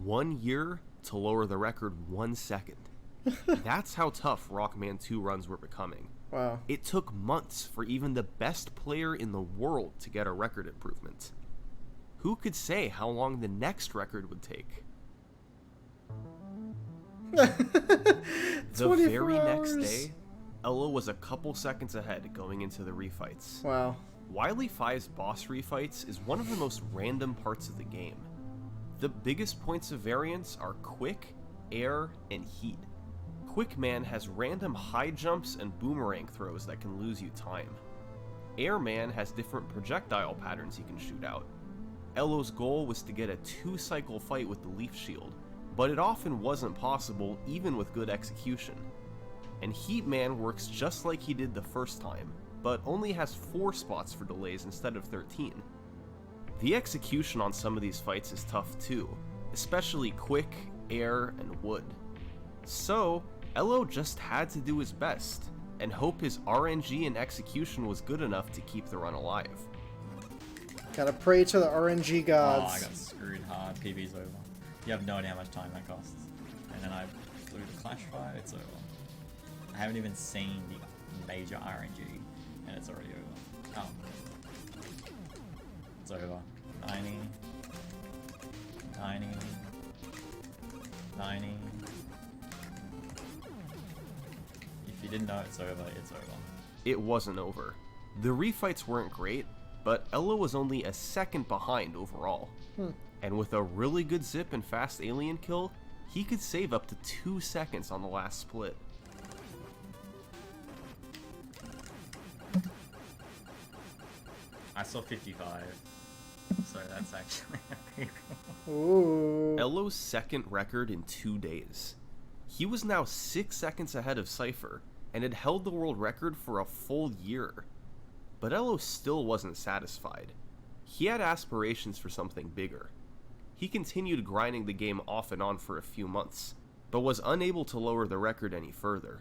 B: 1 year to lower the record 1 second. That's how tough Rockman 2 runs were becoming.
A: Wow.
B: It took months for even the best player in the world to get a record improvement. Who could say how long the next record would take? The very next day, Elo was a couple seconds ahead going into the refights.
A: Wow.
B: Wily 5's boss refights is one of the most random parts of the game. The biggest points of variance are quick, air, and heat. Quickman has random high jumps and boomerang throws that can lose you time. Airman has different projectile patterns he can shoot out. Elo's goal was to get a 2-cycle fight with the leaf shield, but it often wasn't possible even with good execution. And Heatman works just like he did the first time, but only has 4 spots for delays instead of 13. The execution on some of these fights is tough too, especially quick, air, and wood. So, Elo just had to do his best, and hope his RNG and execution was good enough to keep the run alive.
A: Gotta pray to the RNG gods.
D: Oh, I got screwed hard. PB's over. You have no idea how much time that costs. And then I flew the clash fight, it's over. I haven't even seen the major RNG, and it's already over. Oh. It's over. 90. 90. 90. If you didn't know it's over, it's over.
B: It wasn't over. The refights weren't great, but Elo was only a second behind overall. And with a really good zip and fast alien kill, he could save up to 2 seconds on the last split.
D: I saw 55, so that's actually a big
A: Ooh.
B: Elo's second record in 2 days. He was now 6 seconds ahead of Cipher, and had held the world record for a full year. But Elo still wasn't satisfied. He had aspirations for something bigger. He continued grinding the game off and on for a few months, but was unable to lower the record any further.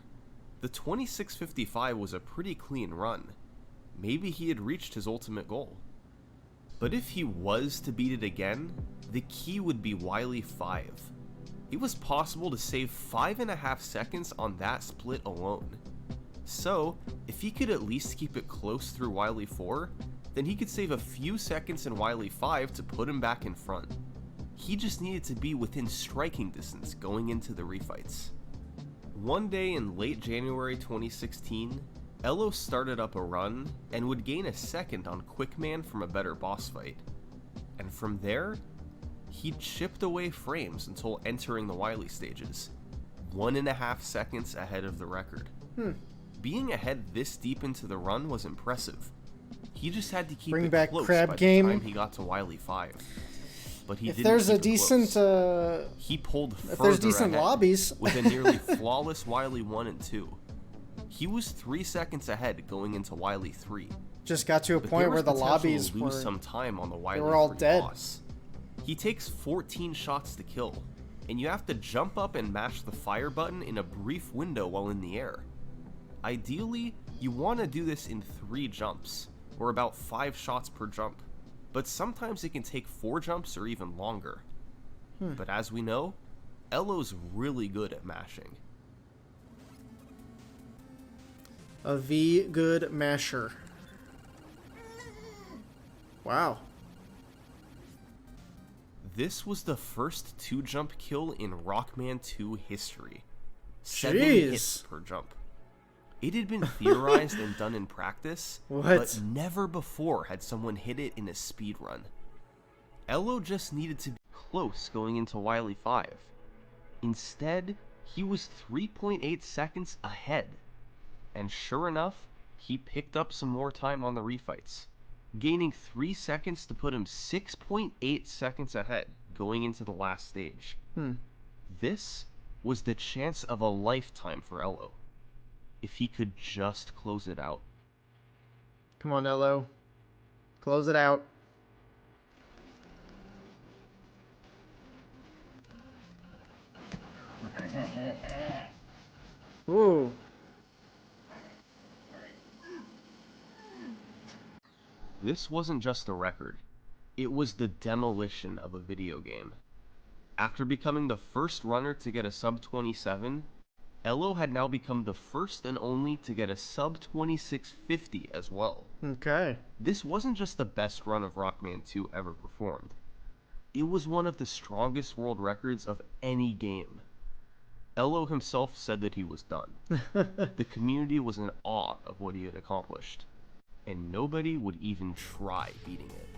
B: The 26:55 was a pretty clean run. Maybe he had reached his ultimate goal. But if he was to beat it again, the key would be Wily 5. It was possible to save 5.5 seconds on that split alone. So, if he could at least keep it close through Wily 4, then he could save a few seconds in Wily 5 to put him back in front. He just needed to be within striking distance going into the refights. One day in late January 2016, Elo started up a run and would gain a second on Quickman from a better boss fight. And from there, he chipped away frames until entering the Wily stages, 1.5 seconds ahead of the record. Being ahead this deep into the run was impressive. He just had to keep
A: Bring
B: it
A: back
B: close
A: crab
B: by
A: game.
B: the time he got to Wily 5. But he
A: If
B: didn't
A: there's
B: keep
A: a
B: it
A: decent,
B: close. He pulled
A: if
B: further
A: there's decent
B: ahead
A: lobbies,
B: with a nearly flawless Wily 1 and 2. He was 3 seconds ahead going into Wily 3.
A: just got to a
B: But
A: point
B: there
A: were
B: was
A: the
B: potential
A: lobbies
B: to
A: were
B: lose some time on the Wily
A: were all
B: 3
A: dead.
B: boss. He takes 14 shots to kill, and you have to jump up and mash the fire button in a brief window while in the air. Ideally, you want to do this in 3 jumps, or about 5 shots per jump, but sometimes it can take 4 jumps or even longer. But as we know, Elo's really good at mashing.
A: a V good masher. Wow.
B: This was the first 2-jump kill in Rockman 2 history. 7
A: Jeez.
B: hits per jump. It had been theorized and done in practice,
A: What?
B: but never before had someone hit it in a speedrun. Elo just needed to be close going into Wily 5. Instead, he was 3.8 seconds ahead. And sure enough, he picked up some more time on the refights, gaining 3 seconds to put him 6.8 seconds ahead going into the last stage. This was the chance of a lifetime for Elo, if he could just close it out.
A: Come on, Elo. Close it out. Ooh.
B: This wasn't just a record, it was the demolition of a video game. After becoming the first runner to get a sub 27, Elo had now become the first and only to get a sub 2650 as well.
A: Okay.
B: This wasn't just the best run of Rockman 2 ever performed. It was one of the strongest world records of any game. Elo himself said that he was done. The community was in awe of what he had accomplished, and nobody would even try beating it.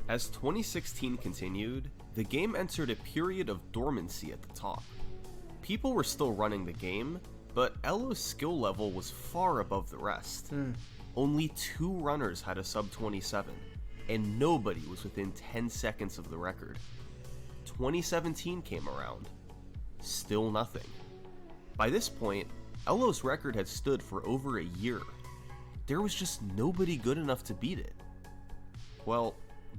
B: As 2016 continued, the game entered a period of dormancy at the top. People were still running the game, but Elo's skill level was far above the rest. Only 2 runners had a sub 27, and nobody was within 10 seconds of the record. 2017 came around. Still nothing. By this point, Elo's record had stood for over a year. There was just nobody good enough to beat it. Well,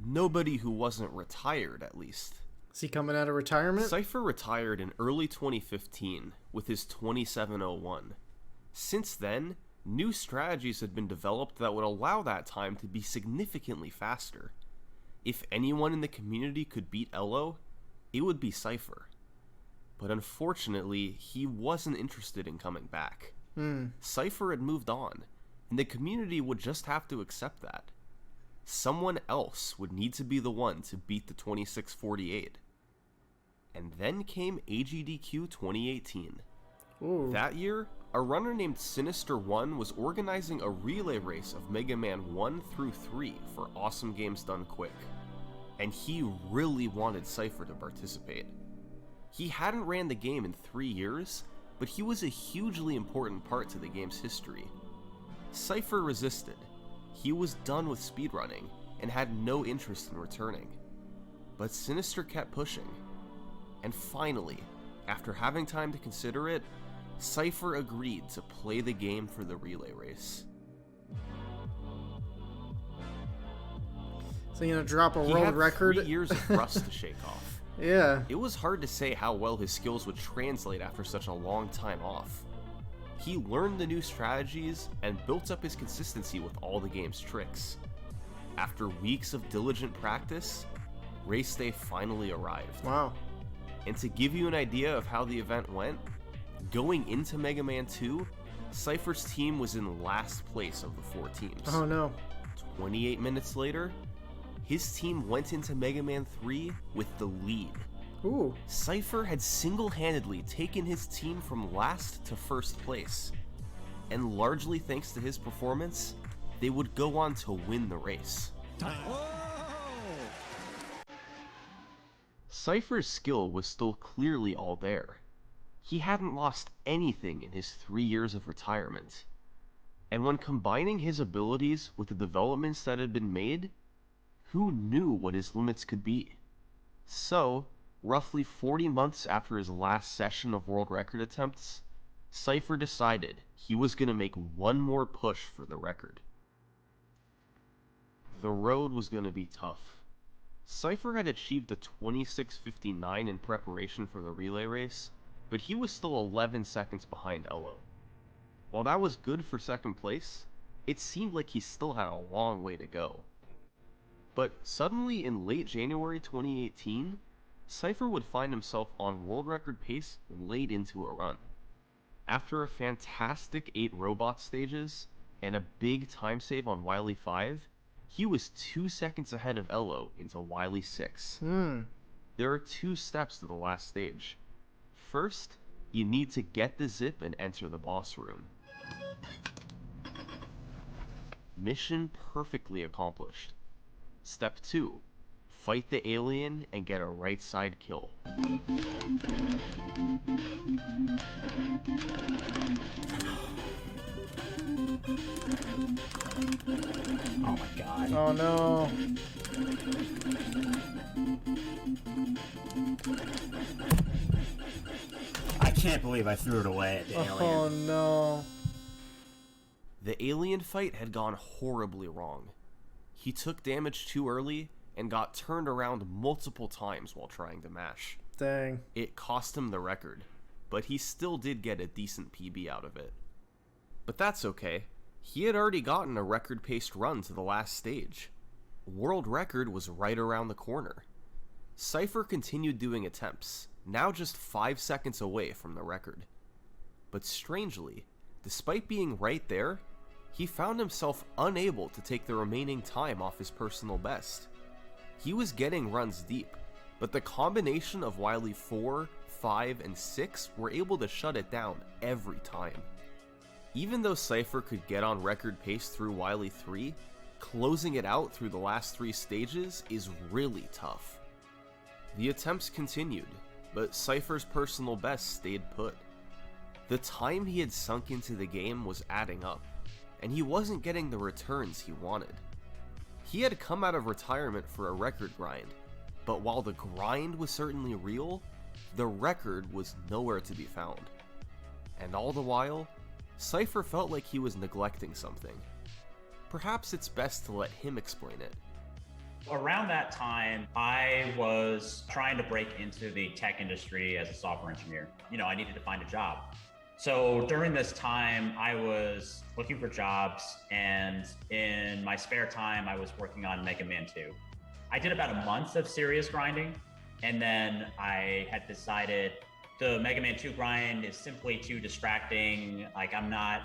B: nobody who wasn't retired, at least.
A: Is he coming out of retirement?
B: Cipher retired in early 2015 with his 2701. Since then, new strategies had been developed that would allow that time to be significantly faster. If anyone in the community could beat Elo, it would be Cipher. But unfortunately, he wasn't interested in coming back. Cipher had moved on, and the community would just have to accept that. Someone else would need to be the one to beat the 2648. And then came AGDQ 2018.
A: Ooh.
B: That year, a runner named Sinister1 was organizing a relay race of Mega Man 1 through 3 for Awesome Games Done Quick. And he really wanted Cipher to participate. He hadn't ran the game in 3 years, but he was a hugely important part to the game's history. Cipher resisted. He was done with speedrunning and had no interest in returning. But Sinister kept pushing. And finally, after having time to consider it, Cipher agreed to play the game for the relay race.
A: So you're gonna drop a
B: He
A: world
B: had
A: record?
B: 3 years of rust to shake off.
A: Yeah.
B: It was hard to say how well his skills would translate after such a long time off. He learned the new strategies and built up his consistency with all the game's tricks. After weeks of diligent practice, race day finally arrived.
A: Wow.
B: And to give you an idea of how the event went, going into Mega Man 2, Cipher's team was in last place of the 4 teams.
A: Oh no.
B: 28 minutes later, his team went into Mega Man 3 with the lead.
A: Ooh.
B: Cipher had single-handedly taken his team from last to first place, and largely thanks to his performance, they would go on to win the race. Cipher's skill was still clearly all there. He hadn't lost anything in his 3 years of retirement. And when combining his abilities with the developments that had been made, who knew what his limits could be? So, roughly 40 months after his last session of world record attempts, Cipher decided he was going to make one more push for the record. The road was going to be tough. Cipher had achieved a 26:59 in preparation for the relay race, but he was still 11 seconds behind Elo. While that was good for second place, it seemed like he still had a long way to go. But suddenly in late January 2018, Cipher would find himself on world record pace late into a run. After a fantastic 8 robot stages and a big time save on Wily 5, he was 2 seconds ahead of Elo into Wily 6. There are 2 steps to the last stage. First, you need to get the zip and enter the boss room. Mission perfectly accomplished. Step 2, fight the alien and get a right side kill.
E: Oh my god.
A: Oh no.
E: I can't believe I threw it away at the alien.
A: Oh no.
B: The alien fight had gone horribly wrong. He took damage too early and got turned around multiple times while trying to mash.
A: Dang.
B: It cost him the record, but he still did get a decent PB out of it. But that's okay. He had already gotten a record-paced run to the last stage. World record was right around the corner. Cipher continued doing attempts, now just 5 seconds away from the record. But strangely, despite being right there, he found himself unable to take the remaining time off his personal best. He was getting runs deep, but the combination of Wily 4, 5, and 6 were able to shut it down every time. Even though Cipher could get on record pace through Wily 3, closing it out through the last 3 stages is really tough. The attempts continued, but Cipher's personal best stayed put. The time he had sunk into the game was adding up, and he wasn't getting the returns he wanted. He had come out of retirement for a record grind, but while the grind was certainly real, the record was nowhere to be found. And all the while, Cipher felt like he was neglecting something. Perhaps it's best to let him explain it.
F: Around that time, I was trying to break into the tech industry as a software engineer. I needed to find a job. So during this time, I was looking for jobs, and in my spare time, I was working on Mega Man 2. I did about a month of serious grinding, and then I had decided the Mega Man 2 grind is simply too distracting. I'm not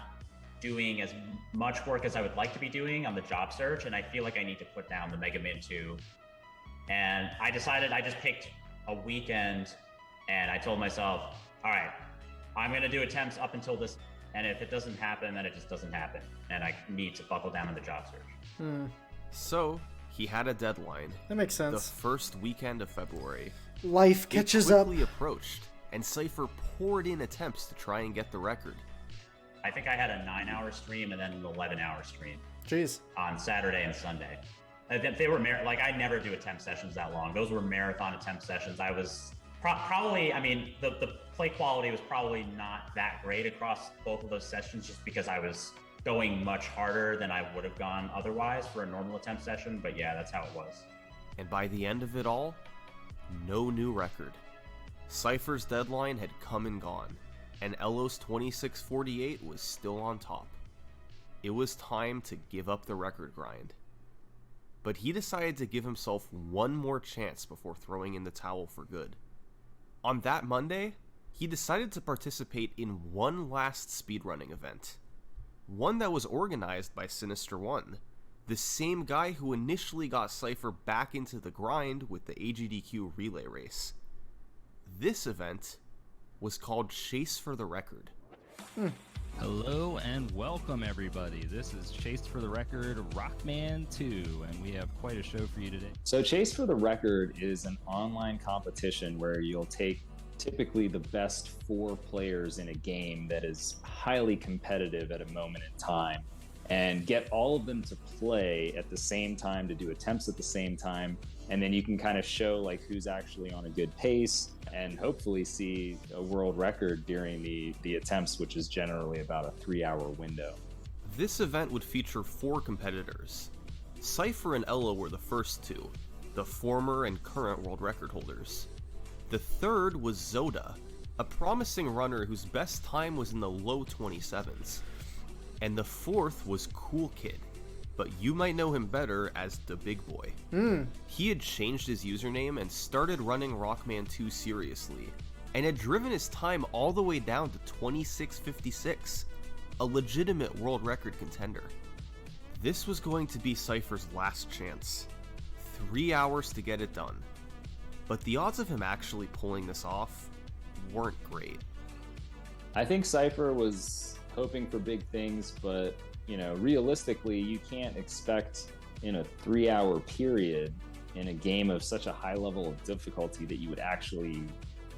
F: doing as much work as I would like to be doing on the job search, and I feel like I need to put down the Mega Man 2. And I decided, I just picked a weekend, and I told myself, all right, I'm gonna do attempts up until this, and if it doesn't happen, then it just doesn't happen, and I need to buckle down in the job search.
B: So, he had a deadline.
A: That makes sense.
B: The first weekend of February.
A: Life catches up.
B: It quickly approached, and Cipher poured in attempts to try and get the record.
F: I think I had a 9-hour stream and then an 11-hour stream.
A: Jeez.
F: On Saturday and Sunday. They were I never do attempt sessions that long. Those were marathon attempt sessions. I was probably, the play quality was probably not that great across both of those sessions, just because I was going much harder than I would have gone otherwise for a normal attempt session. But yeah, that's how it was.
B: And by the end of it all, no new record. Cipher's deadline had come and gone, and Elo's 26:48 was still on top. It was time to give up the record grind. but he decided to give himself one more chance before throwing in the towel for good. On that Monday, he decided to participate in one last speedrunning event. One that was organized by Sinister One, the same guy who initially got Cipher back into the grind with the AGDQ relay race. This event was called Chase for the Record.
G: Hello and welcome everybody. This is Chase for the Record Rockman 2, and we have quite a show for you today.
H: So Chase for the Record is an online competition where you'll take typically the best 4 players in a game that is highly competitive at a moment in time and get all of them to play at the same time, to do attempts at the same time, and then you can kind of show like who's actually on a good pace and hopefully see a world record during the attempts, which is generally about a 3-hour window.
B: This event would feature 4 competitors. Cipher and Ella were the first 2, the former and current world record holders. The third was Zoda, a promising runner whose best time was in the low 27s. And the fourth was Cool Kid, but you might know him better as the Big Boy. He had changed his username and started running Rockman 2 seriously, and had driven his time all the way down to 26:56, a legitimate world record contender. This was going to be Cipher's last chance. 3 hours to get it done. But the odds of him actually pulling this off weren't great.
H: I think Cipher was hoping for big things, but realistically, you can't expect in a 3-hour period in a game of such a high level of difficulty that you would actually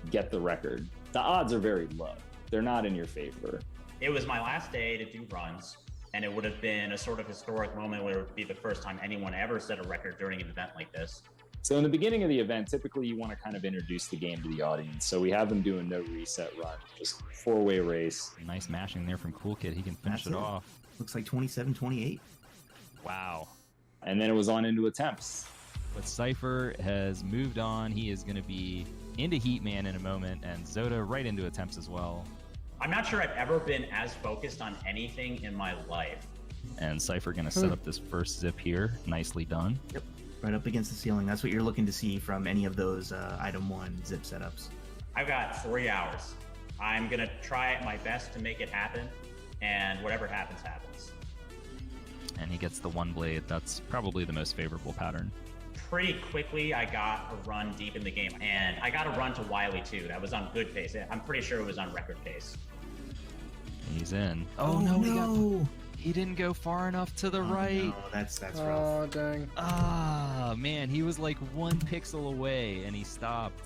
H: get the record. The odds are very low. They're not in your favor.
F: It was my last day to do runs, and it would have been a sort of historic moment where it would be the first time anyone ever set a record during an event like this.
H: So in the beginning of the event, typically you want to kind of introduce the game to the audience. So we have them do a no reset run, just 4-way race.
G: Nice mashing there from Cool Kid. He can finish it off.
E: Looks like 27-28.
G: Wow.
H: And then it was on into attempts.
G: But Cipher has moved on. He is going to be into Heatman in a moment, and Zoda right into attempts as well.
F: I'm not sure I've ever been as focused on anything in my life.
G: And Cipher going to set up this first zip here. Nicely done.
E: Yep, right up against the ceiling. That's what you're looking to see from any of those item 1 zip setups.
F: I've got 3 hours. I'm going to try my best to make it happen, and whatever happens, happens.
G: And he gets the 1 blade. That's probably the most favorable pattern.
F: Pretty quickly, I got a run deep in the game, and I got a run to Wily too. That was on good pace. I'm pretty sure it was on record pace.
G: He's in.
E: Oh no!
G: He didn't go far enough to the right.
E: No, that's rough.
A: Oh, dang.
G: Ah, man, he was like 1 pixel away, and he stopped.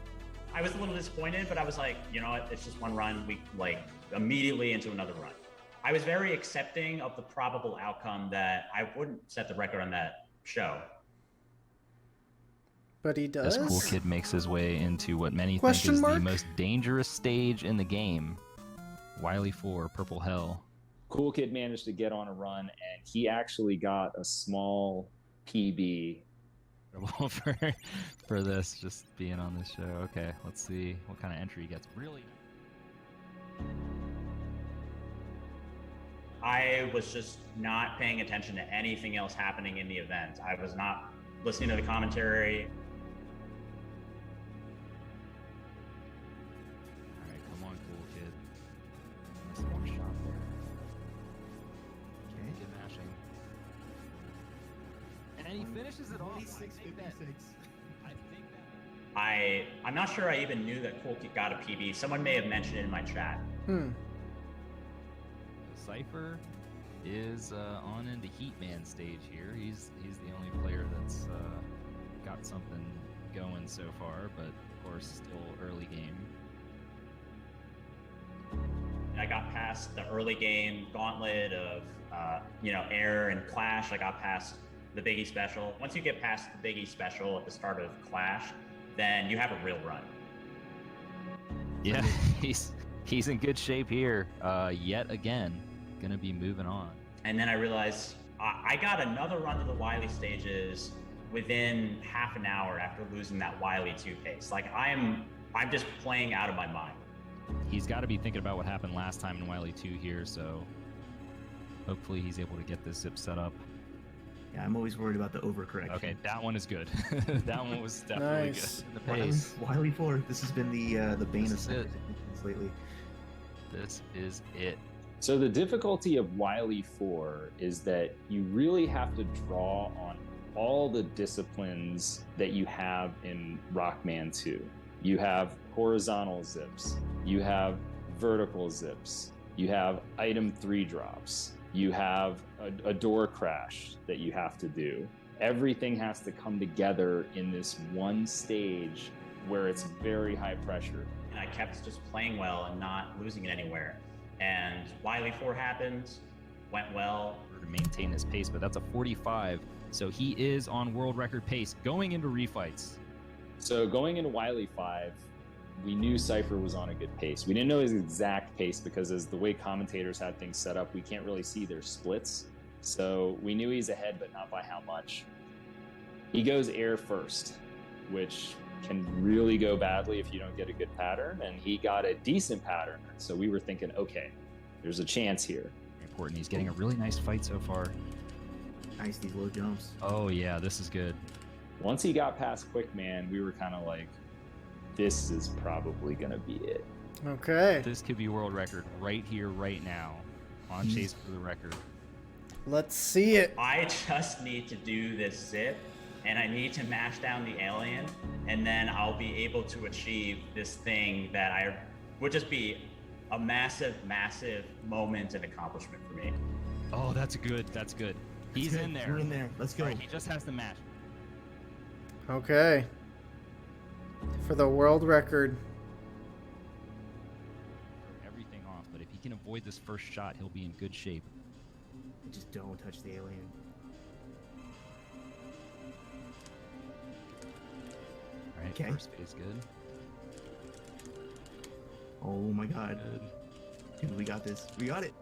F: I was a little disappointed, but I was like, you know what? It's just 1 run. We immediately into another run. I was very accepting of the probable outcome that I wouldn't set the record on that show.
A: But he does.
G: This Cool Kid makes his way into what many
A: Question
G: think is
A: mark?
G: the most dangerous stage in the game. Wily 4, Purple Hell.
H: Cool Kid managed to get on a run, and he actually got a small PB.
G: for this, just being on this show. Okay, let's see what kind of entry he gets. Really.
F: I was just not paying attention to anything else happening in the event. I was not listening to the commentary.
G: All right, come on, Cool Kid. Nice one shot there.
E: Okay.
G: Good mashing. And he finishes it off.
F: I'm not sure I even knew that Cool Kid got a PB. Someone may have mentioned it in my chat.
G: Cipher is on into Heatman stage here. He's the only player that's got something going so far, but of course still early game.
F: I got past the early game gauntlet of air and clash. I got past the Biggie special. Once you get past the Biggie special at the start of clash, then you have a real run.
G: Yeah, he's in good shape here. Yet again, gonna be moving on.
F: And then I realized I got another run to the Wily stages within half an hour after losing that Wily 2 pace. Like I'm just playing out of my mind.
G: He's got to be thinking about what happened last time in Wily 2 here, so hopefully he's able to get this zip set up.
E: Yeah, I'm always worried about the overcorrection.
G: Okay, that one is good. That one was definitely
A: Nice.
G: good. The pace.
E: Wily 4. This has been the bane of
G: This is it.
E: technicians lately.
G: This is it.
H: So the difficulty of Wily 4 is that you really have to draw on all the disciplines that you have in Rockman 2. You have horizontal zips, you have vertical zips, you have item 3 drops, you have a door crash that you have to do. Everything has to come together in this one stage where it's very high pressure.
F: And I kept just playing well and not losing it anywhere. And Wily 4 happened, went well.
G: To maintain his pace, but that's a 45. So he is on world record pace going into refights.
H: So going into Wily 5, we knew Cipher was on a good pace. We didn't know his exact pace because as the way commentators had things set up, we can't really see their splits. So we knew he's ahead, but not by how much. He goes air first, which can really go badly if you don't get a good pattern, and he got a decent pattern. So we were thinking, okay, there's a chance here.
G: Important. He's getting a really nice fight so far.
E: Nice, these low jumps.
G: Oh yeah, this is good.
H: Once he got past Quickman, we were kind of like, this is probably going to be it.
A: Okay.
G: This could be world record right here, right now. On chase for the record.
A: Let's see it.
F: I just need to do this zip, and I need to mash down the alien, and then I'll be able to achieve this thing that I would just be a massive, massive moment and accomplishment for me.
G: Oh, that's good. That's good. He's
E: Good.
G: in there.
E: We're in there. Let's go.
G: All right, he just has to match.
A: Okay. For the world record.
G: Throw everything off, but if he can avoid this first shot, he'll be in good shape.
E: Just don't touch the alien.
G: All right,
E: Okay.
G: first phase good.
E: Oh my god. Dude, we got this. We got it.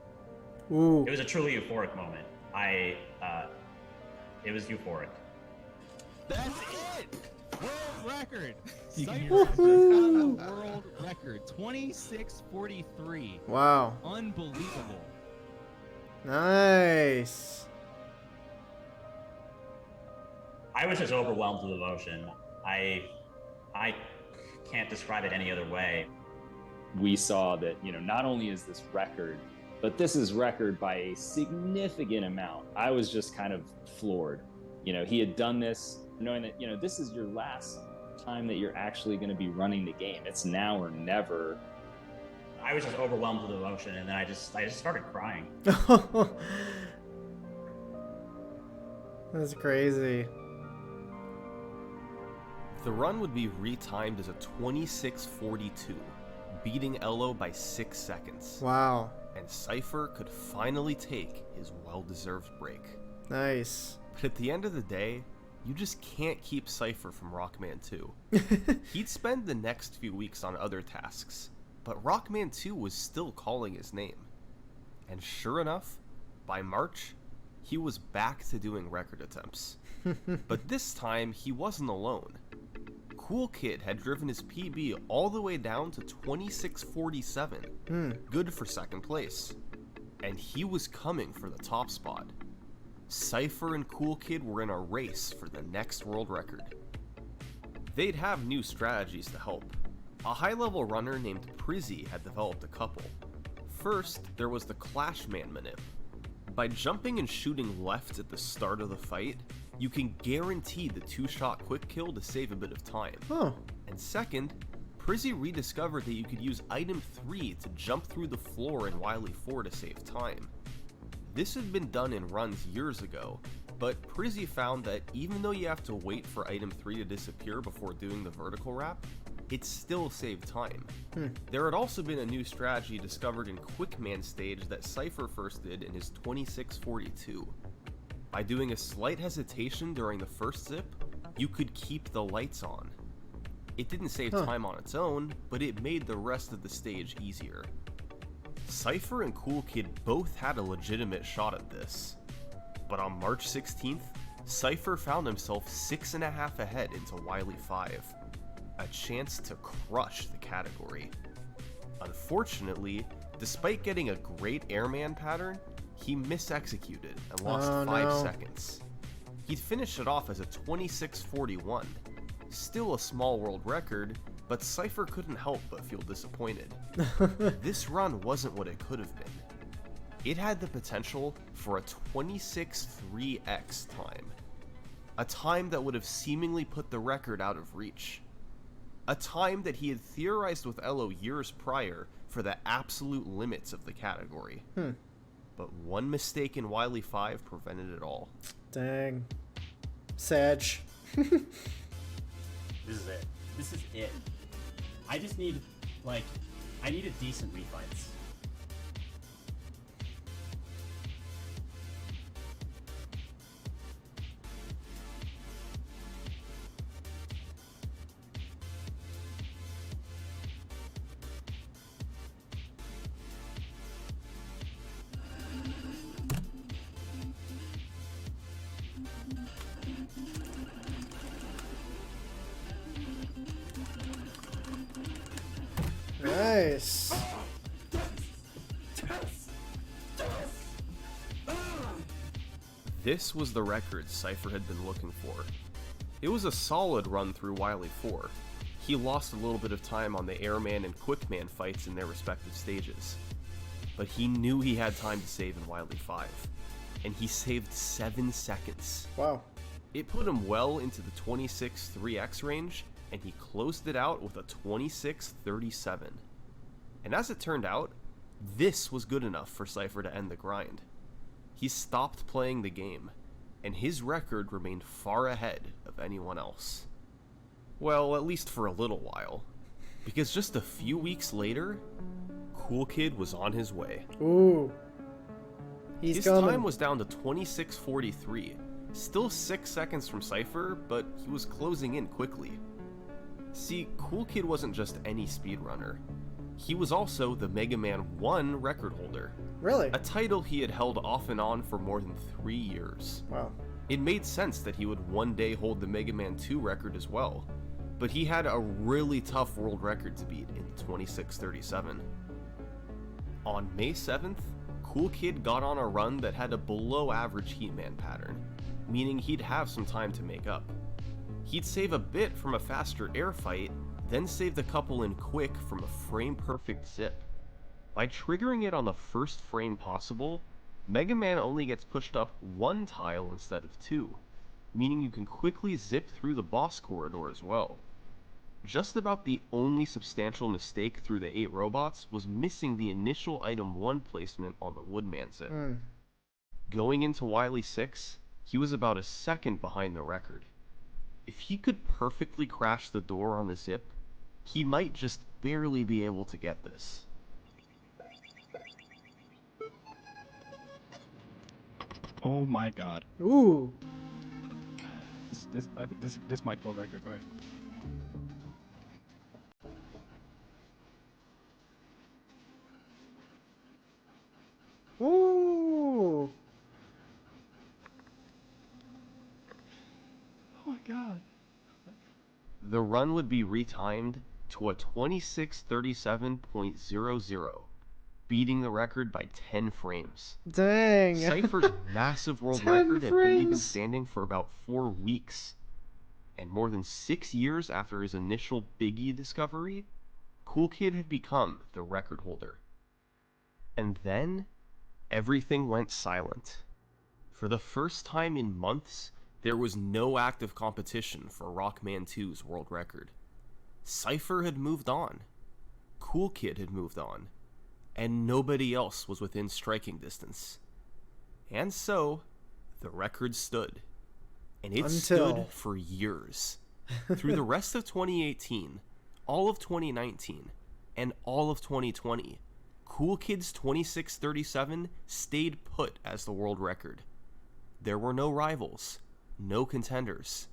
A: Ooh.
F: It was a truly euphoric moment. It was euphoric.
G: That's it! World record!
E: You can
G: Cipher
E: hear
G: has
E: it.
G: got a world record. 26:43.
A: Wow.
G: Unbelievable.
A: Nice.
F: I was just overwhelmed with emotion. I can't describe it any other way.
H: We saw that, not only is this record, but this is record by a significant amount. I was just kind of floored. He had done this knowing that, this is your last time that you're actually going to be running the game. It's now or never.
F: I was just overwhelmed with emotion, and then I just started crying.
A: That's crazy.
B: The run would be retimed as a 26:42, beating Elo by 6 seconds.
A: Wow.
B: And Cipher could finally take his well-deserved break.
A: Nice.
B: But at the end of the day, you just can't keep Cipher from Rockman 2. He'd spend the next few weeks on other tasks, but Rockman 2 was still calling his name. And sure enough, by March, he was back to doing record attempts. But this time, he wasn't alone. Cool Kid had driven his PB all the way down to 26:47, good for second place. And he was coming for the top spot. Cipher and Cool Kid were in a race for the next world record. They'd have new strategies to help. A high-level runner named Prizzy had developed a couple. First, there was the Clashman manip. By jumping and shooting left at the start of the fight, you can guarantee the 2-shot quick kill to save a bit of time.
A: Oh.
B: And second, Prizzy rediscovered that you could use item 3 to jump through the floor in Wily 4 to save time. This had been done in runs years ago, but Prizzy found that even though you have to wait for item 3 to disappear before doing the vertical wrap, it still saved time. There had also been a new strategy discovered in Quickman stage that Cipher first did in his 26:42. By doing a slight hesitation during the first zip, you could keep the lights on. It didn't save time on its own, but it made the rest of the stage easier. Cipher and Cool Kid both had a legitimate shot at this. But on March 16th, Cipher found himself 6.5 ahead into Wily 5. A chance to crush the category. Unfortunately, despite getting a great airman pattern, he misexecuted and lost 5 seconds. He'd finished it off as a 26:41. Still a small world record, but Cipher couldn't help but feel disappointed. This run wasn't what it could have been. It had the potential for a 26:3x time. A time that would have seemingly put the record out of reach. A time that he had theorized with Elo years prior for the absolute limits of the category. But one mistake in Wily 5 prevented it all.
A: Dang. Sag.
I: This is it. This is it. I just need, like, I need a decent refights.
A: Nice.
B: This was the record Cipher had been looking for. It was a solid run through Wily 4. He lost a little bit of time on the Airman and Quickman fights in their respective stages. But he knew he had time to save in Wily 5. And he saved 7 seconds.
A: Wow.
B: It put him well into the 26:3x range, and he closed it out with a 26:37. And as it turned out, this was good enough for Cipher to end the grind. He stopped playing the game, and his record remained far ahead of anyone else. Well, at least for a little while. Because just a few weeks later, Cool Kid was on his way.
A: Ooh.
B: His time was down to 26:43, still 6 seconds from Cipher, but he was closing in quickly. See, Cool Kid wasn't just any speedrunner. He was also the Mega Man 1 record holder.
A: Really?
B: A title he had held off and on for more than 3 years.
A: Wow.
B: It made sense that he would one day hold the Mega Man 2 record as well, but he had a really tough world record to beat in 26:37. On May 7th, Cool Kid got on a run that had a below average Heatman pattern, meaning he'd have some time to make up. He'd save a bit from a faster air fight, then save the couple in quick from a frame perfect zip. By triggering it on the first frame possible, Mega Man only gets pushed up 1 tile instead of 2, meaning you can quickly zip through the boss corridor as well. Just about the only substantial mistake through the 8 robots was missing the initial item 1 placement on the Woodman zip. Going into Wily 6, he was about a second behind the record. If he could perfectly crash the door on the zip, he might just barely be able to get this.
C: Oh my god.
A: Ooh.
C: This might go record, right?
A: Ooh.
C: Oh my god.
B: The run would be retimed to a 26:37.00, beating the record by 10 frames.
A: Dang.
B: Cipher's massive world
A: 10
B: record had only been
A: frames.
B: standing for about 4 weeks. And more than 6 years after his initial Biggie discovery, Cool Kid had become the record holder. And then, everything went silent. For the first time in months, there was no active competition for Rockman 2's world record. Cipher had moved on. Cool Kid had moved on. And nobody else was within striking distance. And so, the record stood. And it stood for years. Through the rest of 2018, all of 2019, and all of 2020, Cool Kid's 26:37 stayed put as the world record. There were no rivals, no contenders.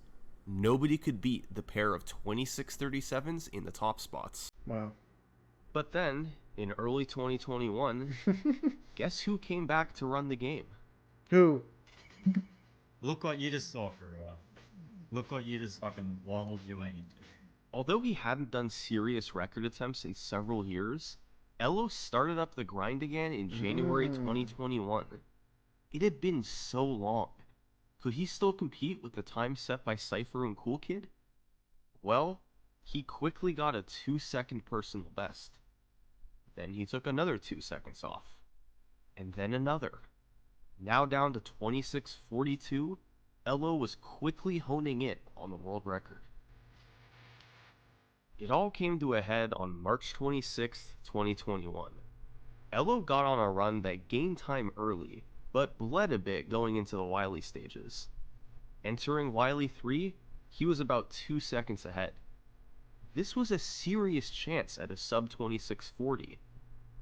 B: Nobody could beat the pair of 26:37s in the top spots.
A: Wow.
B: But then, in early 2021, guess who came back to run the game?
A: Who?
D: Look what you just saw, Karua. Look what you just fucking waddled your way into.
B: Although he hadn't done serious record attempts in several years, Elo started up the grind again in January 2021. It had been so long. Could he still compete with the time set by Cipher and Cool Kid? Well, he quickly got a 2-second personal best. Then he took another 2 seconds off. And then another. Now down to 26:42, Elo was quickly honing in on the world record. It all came to a head on March 26, 2021. Elo got on a run that gained time early, but bled a bit going into the Wily stages. Entering Wily 3, he was about 2 seconds ahead. This was a serious chance at a sub 26:40,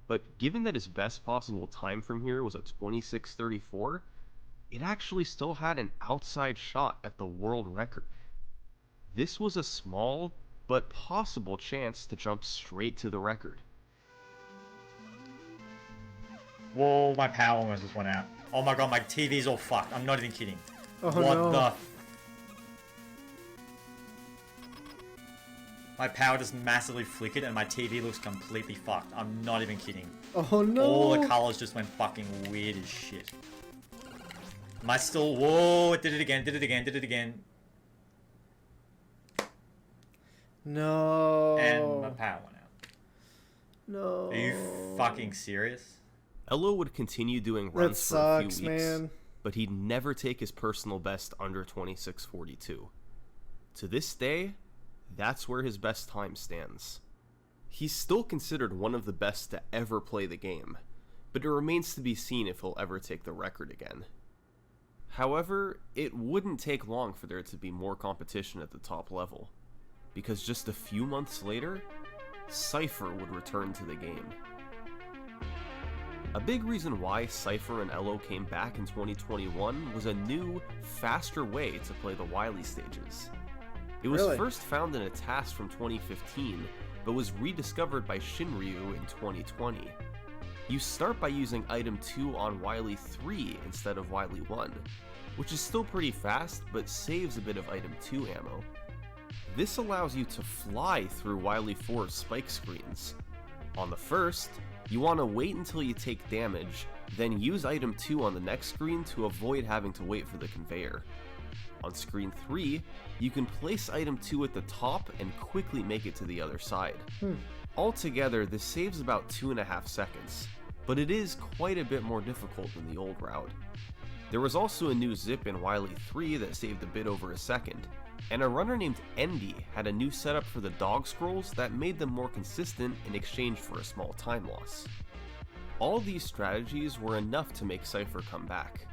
B: but given that his best possible time from here was a 26:34, it actually still had an outside shot at the world record. This was a small, but possible chance to jump straight to the record.
D: Whoa, my power almost just went out. Oh my god, my TV's all fucked. I'm not even kidding.
A: Oh,
D: what
A: no.
D: the... My power just massively flickered and my TV looks completely fucked. I'm not even kidding.
A: Oh no!
D: All the colors just went fucking weird as shit. Am I still... Whoa, it did it again, did it again, did it again.
A: No.
D: And my power went out.
A: No.
D: Are you fucking serious?
B: Elo would continue doing
A: That
B: runs for a few
A: sucks,
B: weeks,
A: man.
B: but he'd never take his personal best under 26:42. To this day, that's where his best time stands. He's still considered one of the best to ever play the game, but it remains to be seen if he'll ever take the record again. However, it wouldn't take long for there to be more competition at the top level, because just a few months later, Cipher would return to the game. A big reason why Cipher and Elo came back in 2021 was a new, faster way to play the Wily stages. It was
A: Really?
B: first found in a task from 2015, but was rediscovered by Shinryu in 2020. You start by using item 2 on Wily 3 instead of Wily 1, which is still pretty fast, but saves a bit of item 2 ammo. This allows you to fly through Wily 4's spike screens. On the first, you want to wait until you take damage, then use item 2 on the next screen to avoid having to wait for the conveyor. On screen 3, you can place item 2 at the top and quickly make it to the other side. Altogether, this saves about 2.5 seconds, but it is quite a bit more difficult than the old route. There was also a new zip in Wily 3 that saved a bit over a second, and a runner named Endy had a new setup for the dog scrolls that made them more consistent in exchange for a small time loss. All these strategies were enough to make Cipher come back.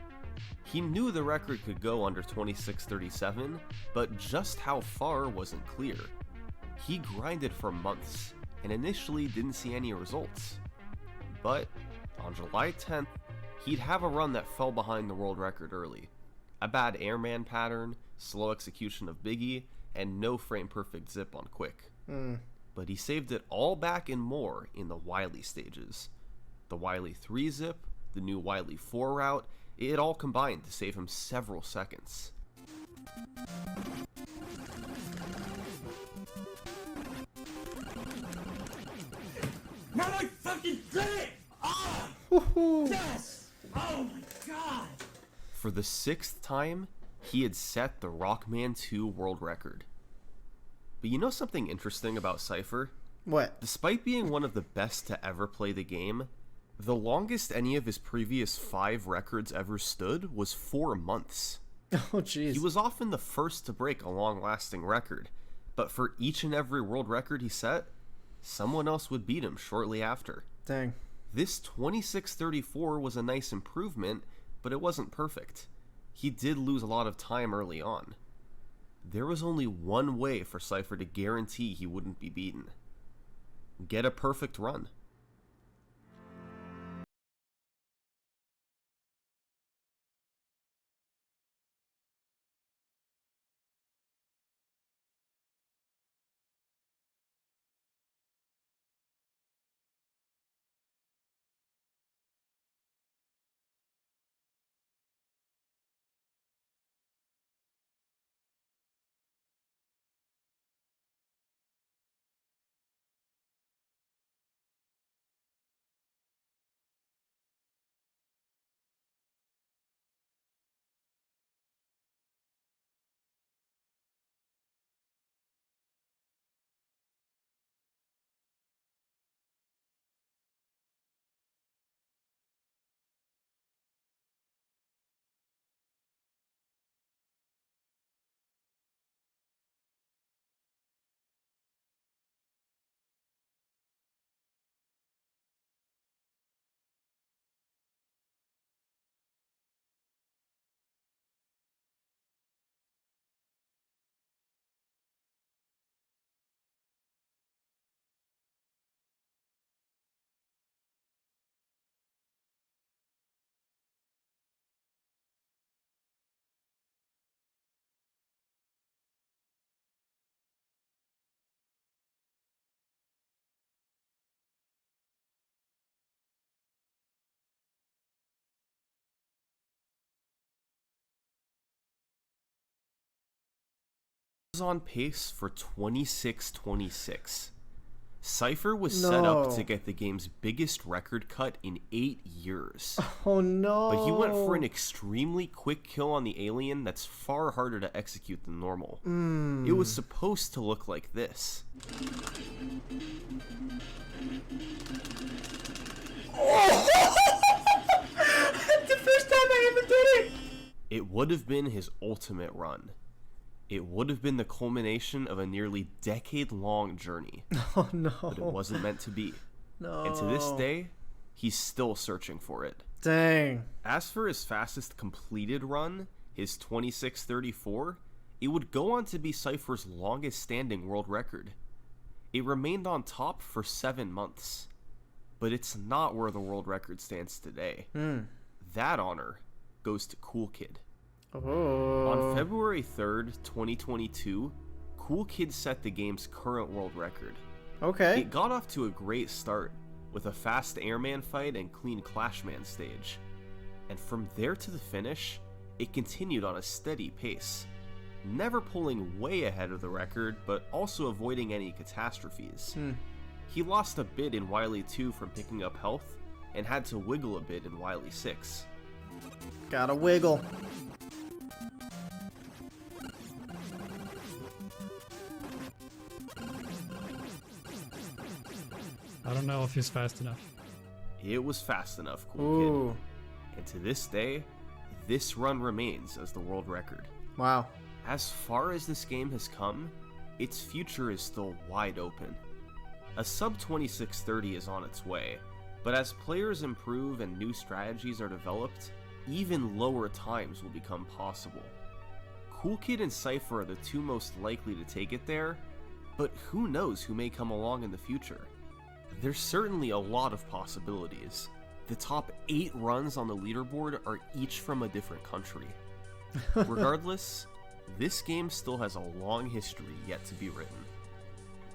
B: He knew the record could go under 26:37, but just how far wasn't clear. He grinded for months, and initially didn't see any results. But on July 10th, he'd have a run that fell behind the world record early. A bad airman pattern, slow execution of Biggie, and no frame perfect zip on Quick. But he saved it all back and more in the Wily stages. The Wily 3 zip, the new Wily 4 route, it all combined to save him several seconds.
I: Now I fucking did it! Ah! Yes! Oh my god!
B: For the 6th time, he had set the Rockman 2 world record. But you know something interesting about Cipher?
A: What?
B: Despite being one of the best to ever play the game, the longest any of his previous 5 records ever stood was 4 months.
A: Oh, jeez.
B: He was often the first to break a long-lasting record, but for each and every world record he set, someone else would beat him shortly after.
A: Dang.
B: This 26:34 was a nice improvement, but it wasn't perfect. He did lose a lot of time early on. There was only one way for Cipher to guarantee he wouldn't be beaten. Get a perfect run. was on pace for 26-26. Cipher was set up to get the game's biggest record cut in 8 years.
A: Oh no.
B: But he went for an extremely quick kill on the alien that's far harder to execute than normal. It was supposed to look like this.
A: That's the first time I ever did it!
B: It would have been his ultimate run. It would have been the culmination of a nearly decade-long journey.
A: Oh no.
B: But it wasn't meant to be.
A: No.
B: And to this day, he's still searching for it.
A: Dang.
B: As for his fastest completed run, his 26:34, it would go on to be Cipher's longest-standing world record. It remained on top for 7 months. But it's not where the world record stands today. That honor goes to Cool Kid.
A: Oh.
B: On February 3rd, 2022, Cool Kid set the game's current world record.
A: Okay.
B: It got off to a great start, with a fast airman fight and clean clashman stage. And from there to the finish, it continued on a steady pace, never pulling way ahead of the record, but also avoiding any catastrophes. He lost a bit in Wily 2 from picking up health, and had to wiggle a bit in Wily 6.
A: Gotta wiggle.
J: I don't know if he's fast enough.
B: It was fast enough, Cool
A: Ooh.
B: Kid. And to this day, this run remains as the world record.
A: Wow.
B: As far as this game has come, its future is still wide open. A sub 2630 is on its way, but as players improve and new strategies are developed, even lower times will become possible. Cool Kid and Cipher are the two most likely to take it there, but who knows who may come along in the future. There's certainly a lot of possibilities. The top 8 runs on the leaderboard are each from a different country. Regardless, this game still has a long history yet to be written.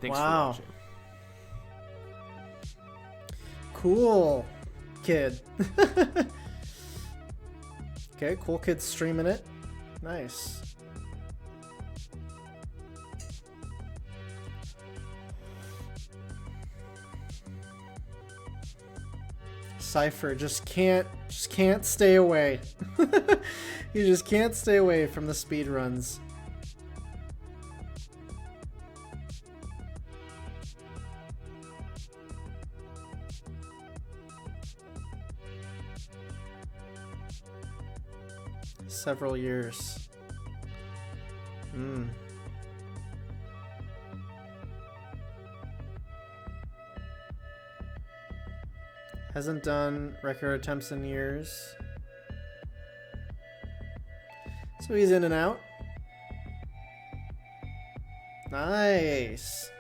B: Thanks for watching.
A: Cool Kid. Okay, Cool Kid's streaming it. Nice. Cipher just can't stay away. You just can't stay away from the speedruns. Several years. Hasn't done record attempts in years. So he's in and out. Nice.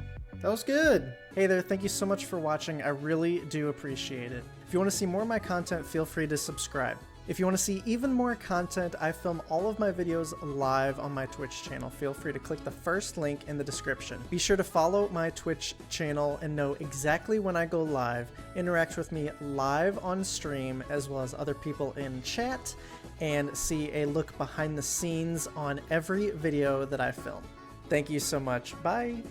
A: That was good. Hey there, thank you so much for watching. I really do appreciate it. If you want to see more of my content, feel free to subscribe. If you want to see even more content, I film all of my videos live on my Twitch channel. Feel free to click the first link in the description. Be sure to follow my Twitch channel and know exactly when I go live. Interact with me live on stream, as well as other people in chat, and see a look behind the scenes on every video that I film. Thank you so much. Bye.